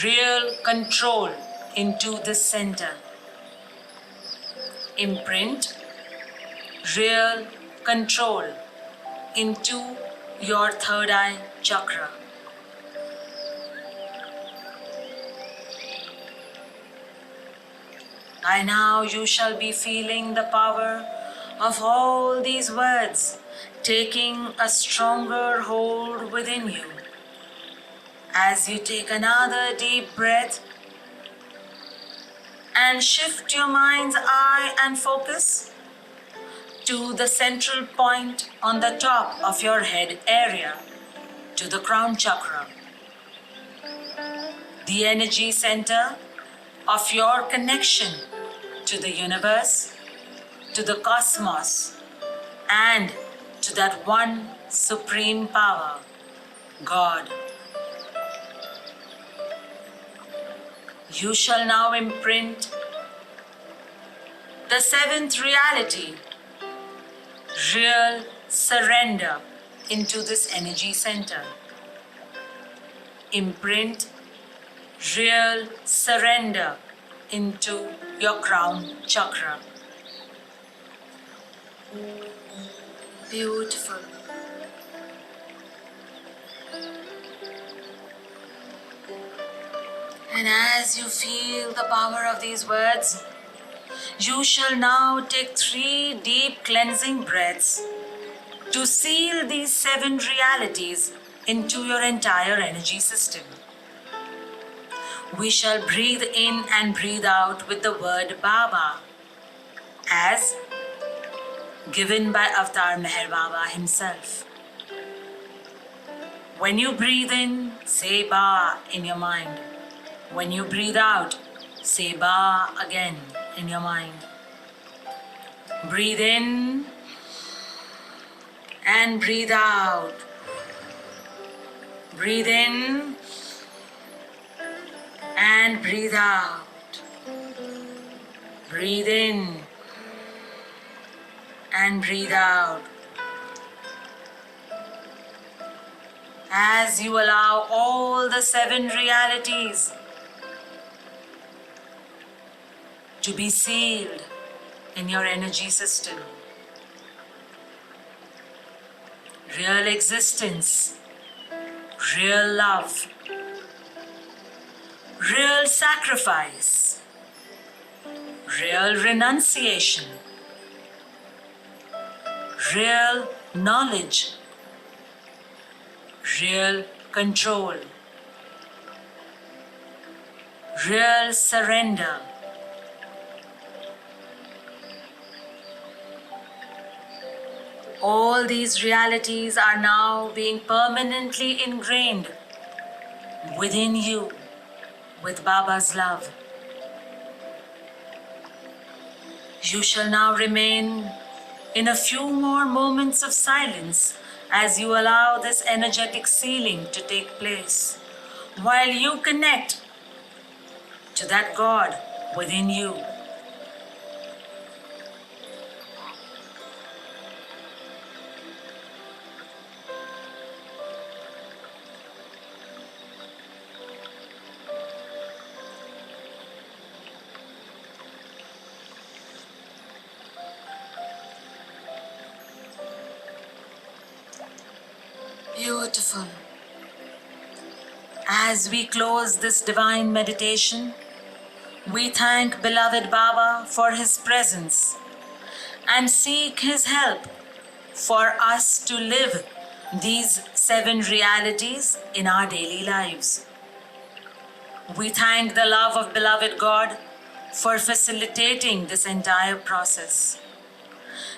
real control, into this center. Imprint real control into your third eye chakra. By now you shall be feeling the power of all these words taking a stronger hold within you. As you take another deep breath and shift your mind's eye and focus to the central point on the top of your head area, to the crown chakra, the energy center of your connection to the universe, to the cosmos, and to that one supreme power, God. You shall now imprint the seventh reality, real surrender into this energy center. Imprint real surrender into your crown chakra. Beautiful. And as you feel the power of these words, you shall now take 3 deep cleansing breaths to seal these 7 realities into your entire energy system. We shall breathe in and breathe out with the word Baba, as given by Avatar Meher Baba himself. When you breathe in, say Ba in your mind. When you breathe out, say Ba again in your mind. Breathe in and breathe out. Breathe in and breathe out. Breathe in and breathe out. As you allow all the 7 realities to be sealed in your energy system. Real existence, real love, real sacrifice, real renunciation, real knowledge, real control, real surrender. All these realities are now being permanently ingrained within you with Baba's love. You shall now remain in a few more moments of silence as you allow this energetic sealing to take place, while you connect to that God within you. Beautiful. As we close this divine meditation, we thank beloved Baba for his presence and seek his help for us to live these 7 realities in our daily lives. We thank the love of beloved God for facilitating this entire process.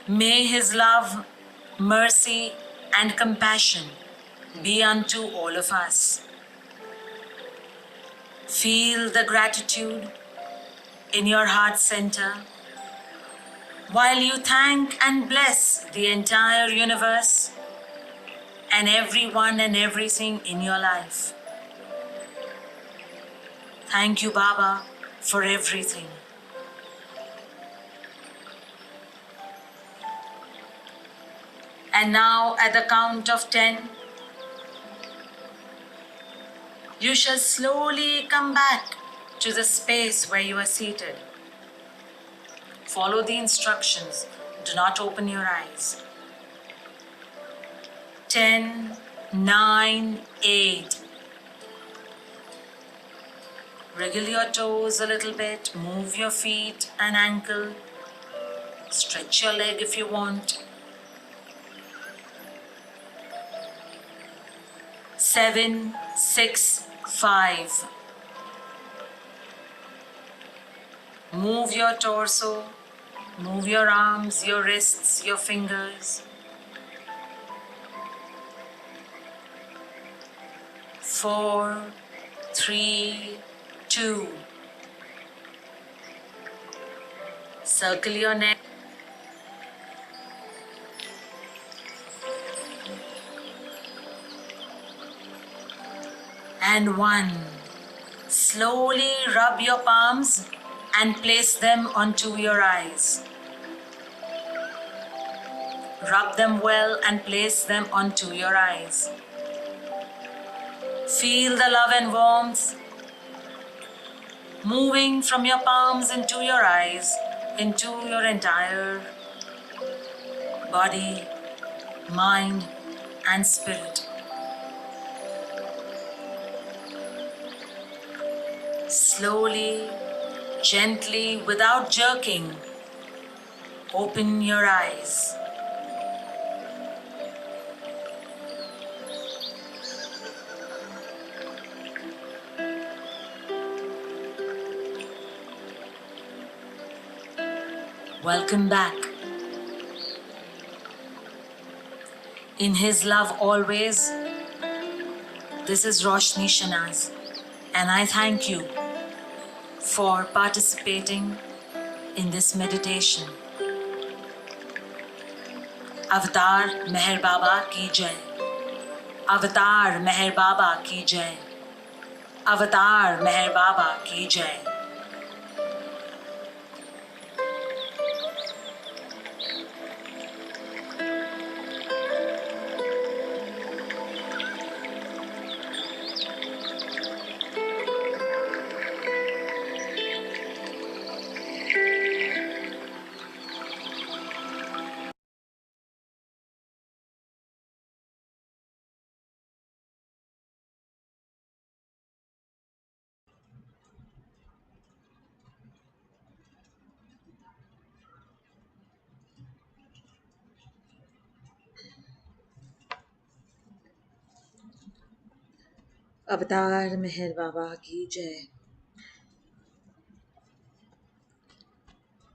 May his love, mercy, and compassion be unto all of us. Feel the gratitude in your heart center while you thank and bless the entire universe and everyone and everything in your life. Thank you, Baba, for everything. And now, at the count of 10, you shall slowly come back to the space where you are seated. Follow the instructions. Do not open your eyes. 10, 9, 8. Wriggle your toes a little bit. Move your feet and ankle. Stretch your leg if you want. 7, 6, 5. Move your torso, move your arms, your wrists, your fingers. 4, 3, 2. Circle your neck. And 1. Slowly rub your palms and place them onto your eyes. Rub them well and place them onto your eyes. Feel the love and warmth moving from your palms into your eyes, into your entire body, mind, and spirit. Slowly, gently, without jerking, open your eyes. Welcome back. In His love always, this is Roshni Shanaz, and I thank you for participating in this meditation. Avatar Meher Baba ki jai. Avatar Meher Baba ki jai. Avatar Meher Baba ki jai. Avatar Meher Baba ki jai.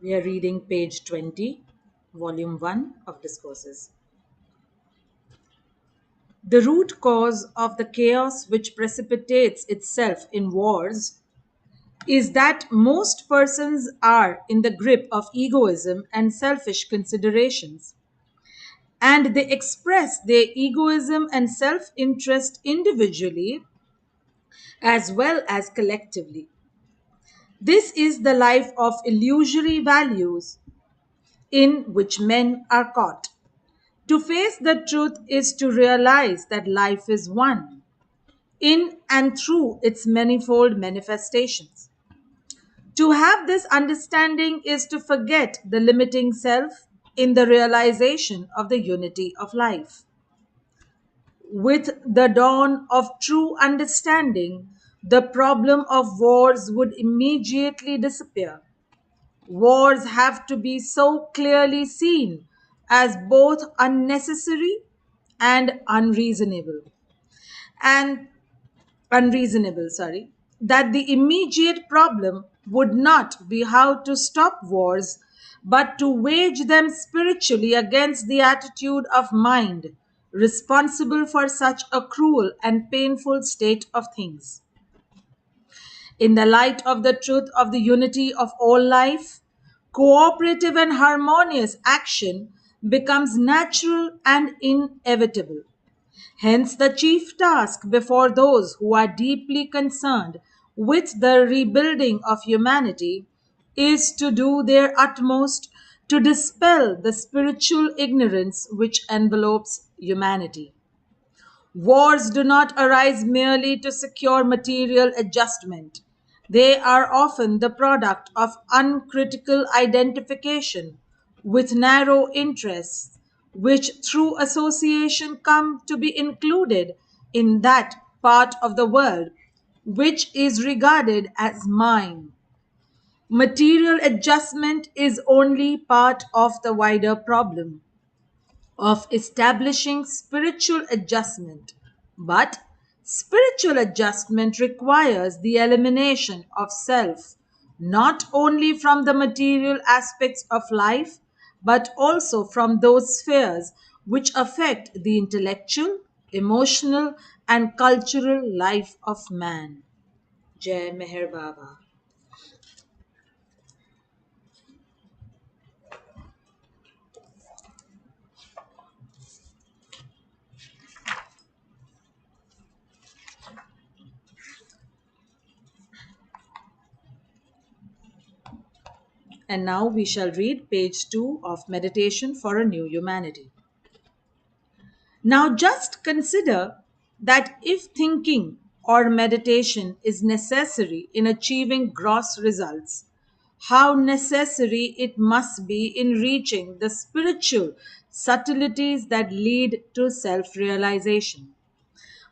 We are reading page 20, volume 1 of Discourses. The root cause of the chaos which precipitates itself in wars is that most persons are in the grip of egoism and selfish considerations, and they express their egoism and self interest individually as well as collectively. This is the life of illusory values in which men are caught. To face the truth is to realize that life is one, in and through its manifold manifestations. To have this understanding is to forget the limiting self in the realization of the unity of life. With the dawn of true understanding, the problem of wars would immediately disappear. Wars have to be so clearly seen as both unnecessary and and unreasonable, that the immediate problem would not be how to stop wars, but to wage them spiritually against the attitude of mind responsible for such a cruel and painful state of things. In the light of the truth of the unity of all life, cooperative and harmonious action becomes natural and inevitable. Hence, the chief task before those who are deeply concerned with the rebuilding of humanity is to do their utmost to dispel the spiritual ignorance which envelopes humanity. Wars do not arise merely to secure material adjustment. They are often the product of uncritical identification with narrow interests, which through association come to be included in that part of the world which is regarded as mine. Material adjustment is only part of the wider problem of establishing spiritual adjustment. But spiritual adjustment requires the elimination of self, not only from the material aspects of life, but also from those spheres which affect the intellectual, emotional, and cultural life of man. Jai Meher Baba. And now we shall read page 2 of Meditation for a New Humanity. Now, just consider that if thinking or meditation is necessary in achieving gross results, how necessary it must be in reaching the spiritual subtleties that lead to self realization.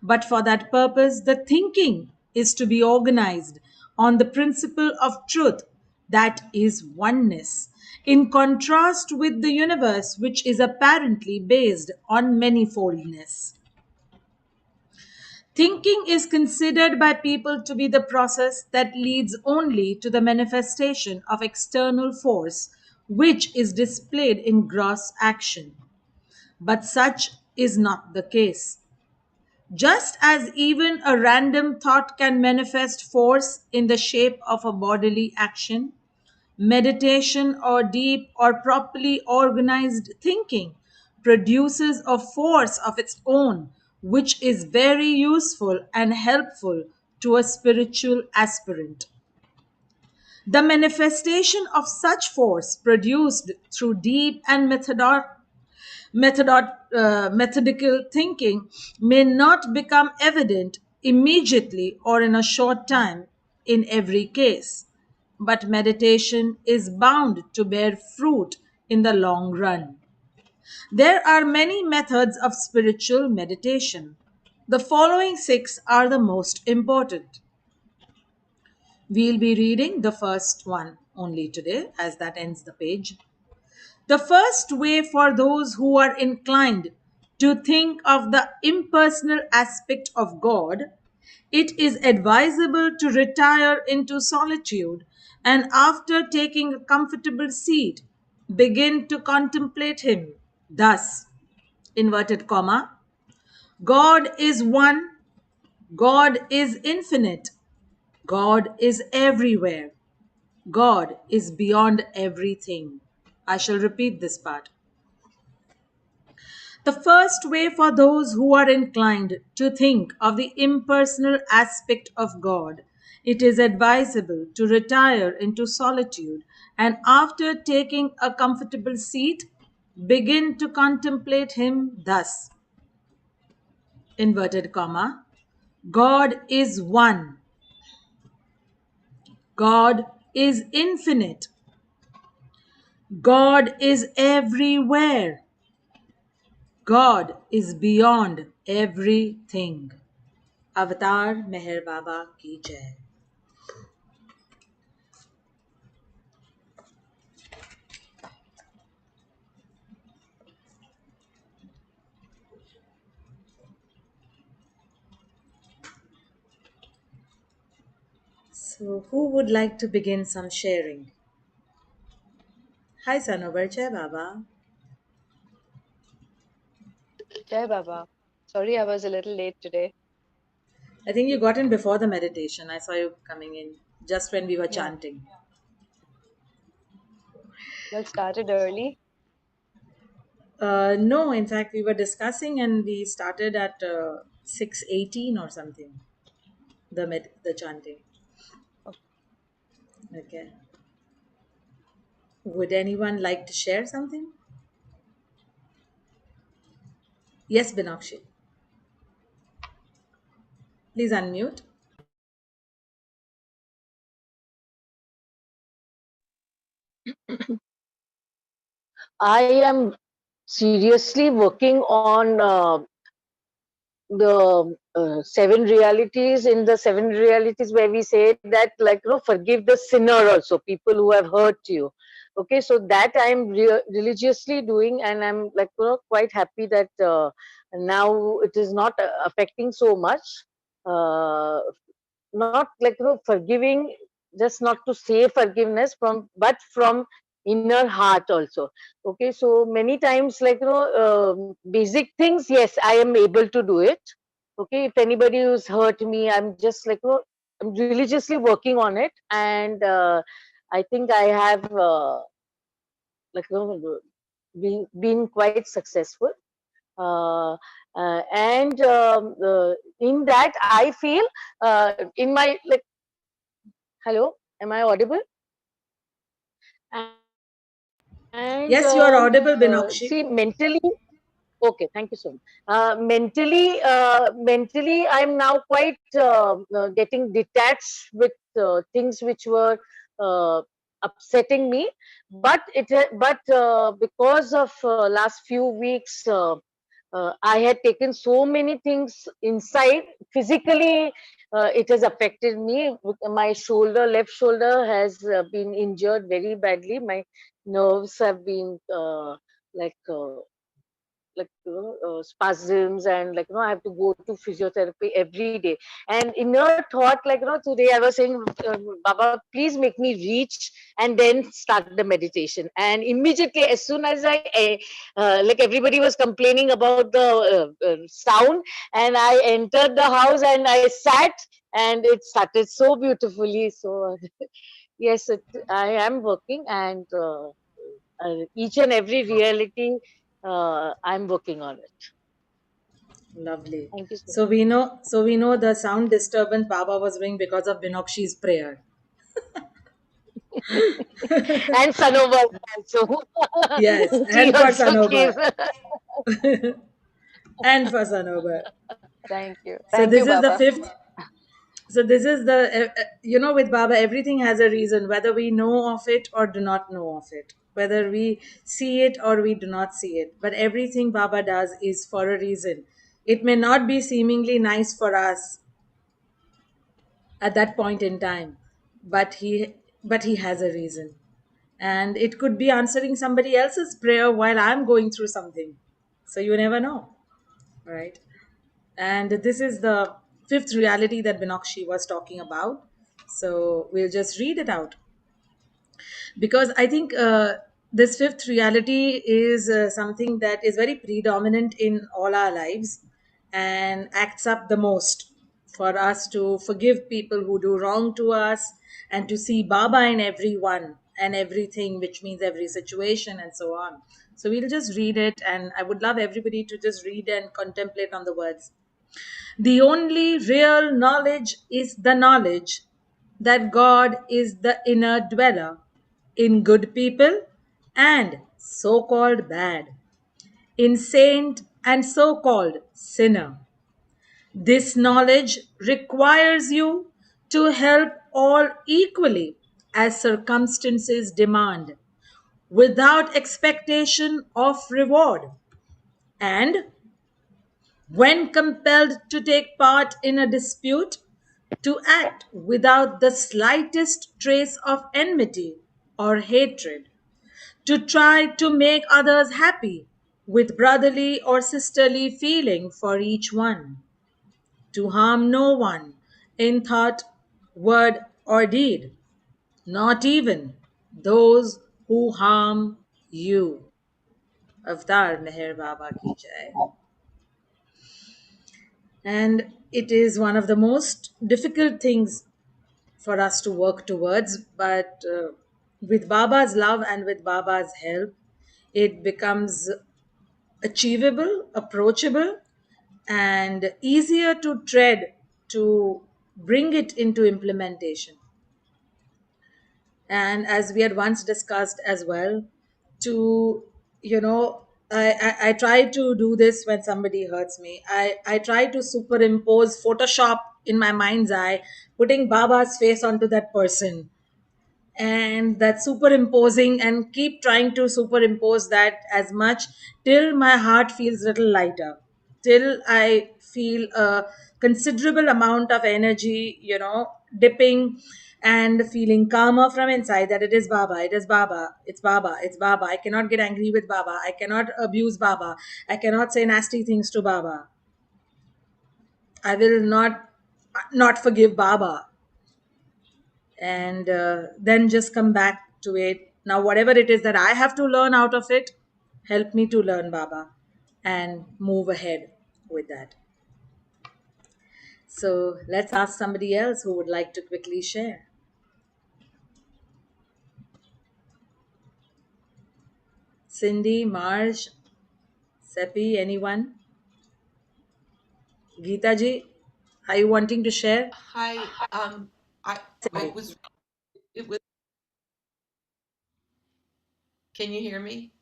But for that purpose, the thinking is to be organized on the principle of truth, that is oneness, in contrast with the universe, which is apparently based on manifoldness. Thinking is considered by people to be the process that leads only to the manifestation of external force, which is displayed in gross action. But such is not the case. Just as even a random thought can manifest force in the shape of a bodily action, meditation or deep or properly organized thinking produces a force of its own, which is very useful and helpful to a spiritual aspirant. The manifestation of such force produced through deep and methodical thinking may not become evident immediately or in a short time in every case, but meditation is bound to bear fruit in the long run. There are many methods of spiritual meditation. The following six are the most important. We'll be reading the first one only today, as that ends the page. The first way for those who are inclined to think of the impersonal aspect of God, it is advisable to retire into solitude and after taking a comfortable seat, begin to contemplate Him. Thus, inverted comma, God is one, God is infinite, God is everywhere, God is beyond everything. I shall repeat this part. The first way for those who are inclined to think of the impersonal aspect of God, it is advisable to retire into solitude and after taking a comfortable seat, begin to contemplate Him thus. Inverted comma. God is one. God is infinite. God is everywhere. God is beyond everything. Avatar Meher Baba ki jai. So, who would like to begin some sharing? Hi, Sanobar. Jai Baba. Jai Baba. Sorry, I was a little late today. I think you got in before the meditation. I saw you coming in just when we were Yeah. chanting. Well, started early. No, in fact, we were discussing and we started at 6:18 or something. The chanting. Oh, Okay. Would anyone like to share something? Yes, Binakshi. Please unmute. I am seriously working on the seven realities. In the seven realities, where we say that, like, forgive the sinner also, people who have hurt you. Okay, so that I'm religiously doing, and I'm, like, quite happy that now it is not affecting so much. Uh, Not, like, forgiving, just not to say forgiveness from, but from inner heart also. Okay, so many times, like, basic things, yes, I am able to do it. Okay, if anybody who's hurt me, I'm just, like, I'm religiously working on it, and I think I have like, been quite successful. uh, and in that I feel, in my, like, hello, am I audible? And Yes, you are audible, see, Binakshi. mentally, Okay, thank you so much. Mentally, I'm now quite getting detached with things which were uh, upsetting me. But because of last few weeks, I had taken so many things inside. Physically, it has affected me. My shoulder, left shoulder, has been injured very badly. My nerves have been like. Spasms, and I have to go to physiotherapy every day. And inner thought, today I was saying, Baba, please make me reach and then start the meditation. And immediately, as soon as everybody was complaining about the sound, and I entered the house and I sat, and it started so beautifully. So yes, I am working, and each and every reality, I'm working on it. Lovely. Thank you so So we know the sound disturbance Baba was doing because of Binokshi's prayer. much. And Sanovar also. Yes, She and for also gave. Sanobar. And for Sanobar. Thank you. So Thank you, this is the Baba. fifth. So this is with Baba, everything has a reason, whether we know of it or do not know of it, whether we see it or we do not see it. But everything Baba does is for a reason. It may not be seemingly nice for us at that point in time, but he has a reason. And it could be answering somebody else's prayer while I'm going through something. So you never know, right? And this is the fifth reality that Binokshi was talking about. So we'll just read it out, because I think this fifth reality is something that is very predominant in all our lives and acts up the most for us to forgive people who do wrong to us, and to see Baba in everyone and everything, which means every situation and so on. So we'll just read it, and I would love everybody to just read and contemplate on the words. The only real knowledge is the knowledge that God is the inner dweller in good people and so called bad, in saint and so called sinner. This knowledge requires you to help all equally as circumstances demand, without expectation of reward, and when compelled to take part in a dispute, to act without the slightest trace of enmity or hatred, to try to make others happy with brotherly or sisterly feeling for each one, to harm no one in thought, word, or deed, not even those who harm you. Avtar Meher Baba ki jai. And it is one of the most difficult things for us to work towards, but with Baba's love and with Baba's help, it becomes achievable, approachable, and easier to tread, to bring it into implementation. And as we had once discussed as well, to I try to do this when somebody hurts me. I try to superimpose Photoshop in my mind's eye, putting Baba's face onto that person, and that superimposing, and keep trying to superimpose that as much till my heart feels a little lighter, till I feel a considerable amount of energy, dipping and feeling calmer from inside, that it is Baba, it is Baba, it's Baba, it's Baba. I cannot get angry with Baba, I cannot abuse Baba, I cannot say nasty things to Baba, I will not forgive Baba. And then just come back to it. Now, whatever it is that I have to learn out of it, help me to learn, Baba, and move ahead with that. So let's ask somebody else who would like to quickly share. Cindy, Marge, Seppi, anyone? Geeta ji, are you wanting to share? Hi. I it was it was. Can you hear me?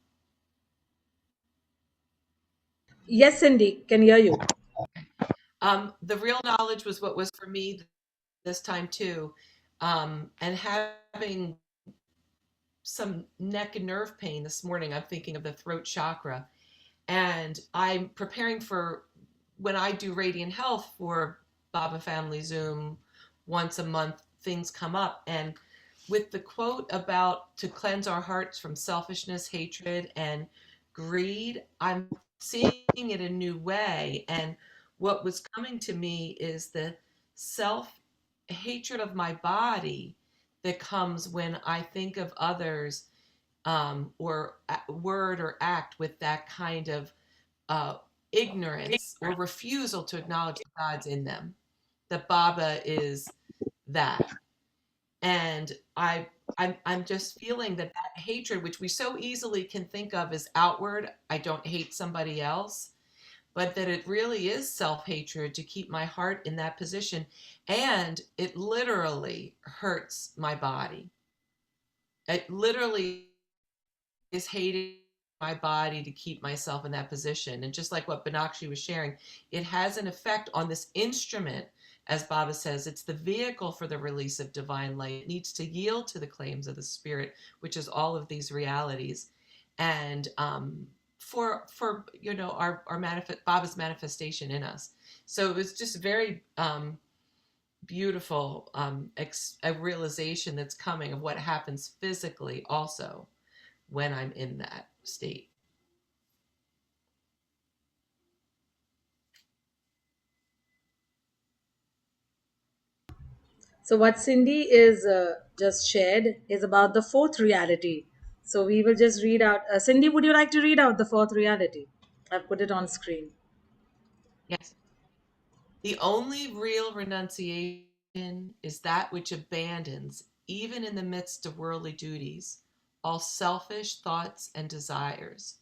Yes, Cindy, can hear you. The real knowledge was what was for me this time too. And having some neck and nerve pain this morning, I'm thinking of the throat chakra. And I'm preparing for when I do Radiant Health for Baba Family Zoom once a month, things come up. And with the quote about to cleanse our hearts from selfishness, hatred, and greed, I'm seeing it a new way. And what was coming to me is the self hatred of my body that comes when I think of others, or word or act with that kind of uh, ignorance or refusal to acknowledge the gods in them. That Baba is that, and I'm just feeling that that hatred, which we so easily can think of as outward, I don't hate somebody else, but that it really is self hatred to keep my heart in that position, and it literally hurts my body. It literally is hating my body to keep myself in that position. And just like what Banakshi was sharing, it has an effect on this instrument. As Baba says, it's the vehicle for the release of divine light. It needs to yield to the claims of the spirit, which is all of these realities. And for our Baba's manifestation in us. So it was just very beautiful, a realization that's coming of what happens physically also when I'm in that state. So, what Cindy is just shared is about the fourth reality. So, we will just read out. Cindy, would you like to read out the fourth reality? I've put it on screen. Yes. The only real renunciation is that which abandons, even in the midst of worldly duties, all selfish thoughts and desires.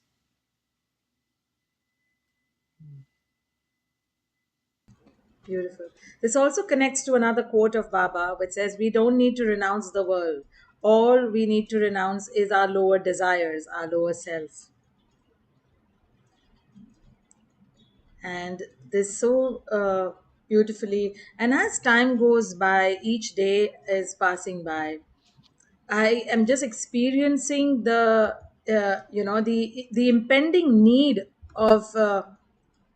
Beautiful. This also connects to another quote of Baba, which says, we don't need to renounce the world. All we need to renounce is our lower desires, our lower self. And this so beautifully. And as time goes by, each day is passing by, I am just experiencing the impending need of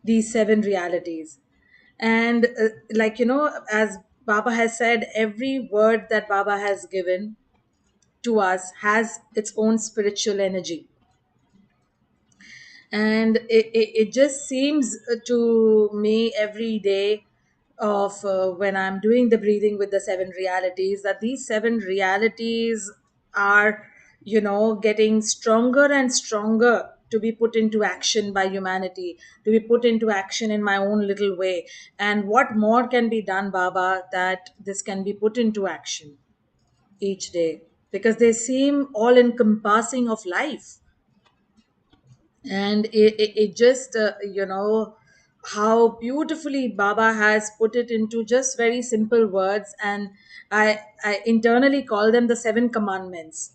these seven realities, and as Baba has said, every word that Baba has given to us has its own spiritual energy, and it just seems to me every day of when I'm doing the breathing with the seven realities, that these seven realities are getting stronger and stronger to be put into action by humanity, to be put into action in my own little way. And what more can be done, Baba, that this can be put into action each day, because they seem all encompassing of life. And it just how beautifully Baba has put it into just very simple words. And I internally call them the seven commandments.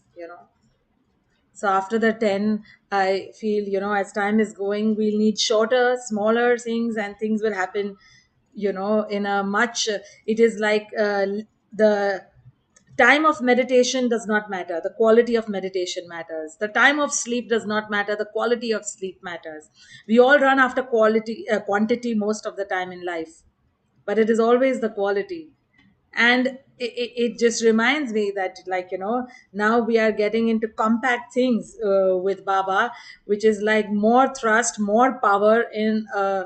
So after the 10, I feel, as time is going, we'll need shorter, smaller things, and things will happen, in a much, it is like the time of meditation does not matter. The quality of meditation matters. The time of sleep does not matter. The quality of sleep matters. We all run after quantity most of the time in life, but it is always the quality. And it just reminds me that, now we are getting into compact things with Baba, which is like more thrust, more power in a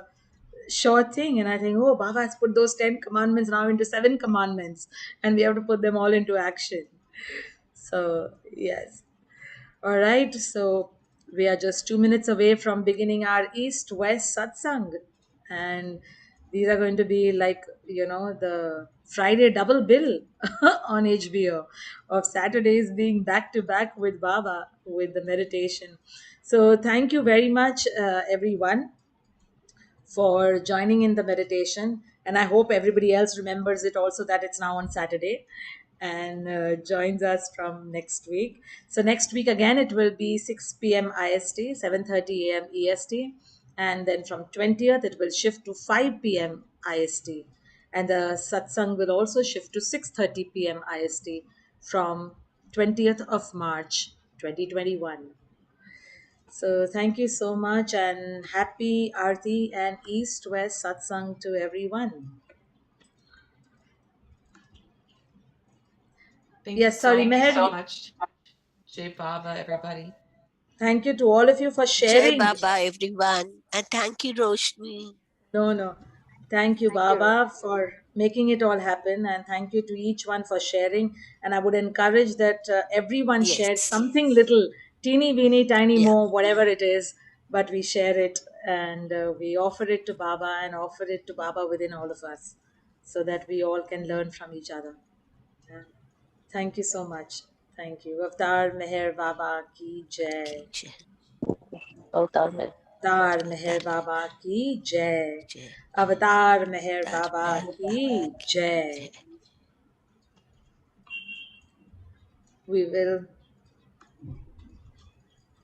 short thing. And I think, oh, Baba has put those 10 commandments now into seven commandments, and we have to put them all into action. So, yes. All right. So, we are just 2 minutes away from beginning our East West satsang. And these are going to be like, the Friday double bill on HBO of Saturdays being back to back with Baba with the meditation. So, thank you very much, everyone, for joining in the meditation. And I hope everybody else remembers it also, that it's now on Saturday, and joins us from next week. So next week again, it will be 6 p.m. IST, 7:30 a.m. EST. and then from 20th it will shift to 5 p.m. IST, and the satsang will also shift to 6:30 p.m. IST from 20th of March 2021. So thank you so much, and happy Aarti and East West satsang to everyone. Thank you Yes, sorry, so Meher. much. Jai Baba, everybody. Thank you to all of you for Jai sharing. Baba, everyone. And thank you, Roshni. No, no. Thank you, Thank you, Roshni. Baba, for making it all happen. And thank you to each one for sharing. And I would encourage that everyone shared Yes. something little, teeny weeny, tiny Yeah. more, whatever it is, but we share it and we offer it to Baba and offer it to Baba within all of us so that we all can learn from each other. Yeah. Thank you so much. Thank you. Avtar Meher Baba ki jai. Jai. Avtar mein. अवतार मेहर Avtar mein. बाबा की जय. Jai. अवतार मेहर Avtar बाबा mein. की जय. Jai. We will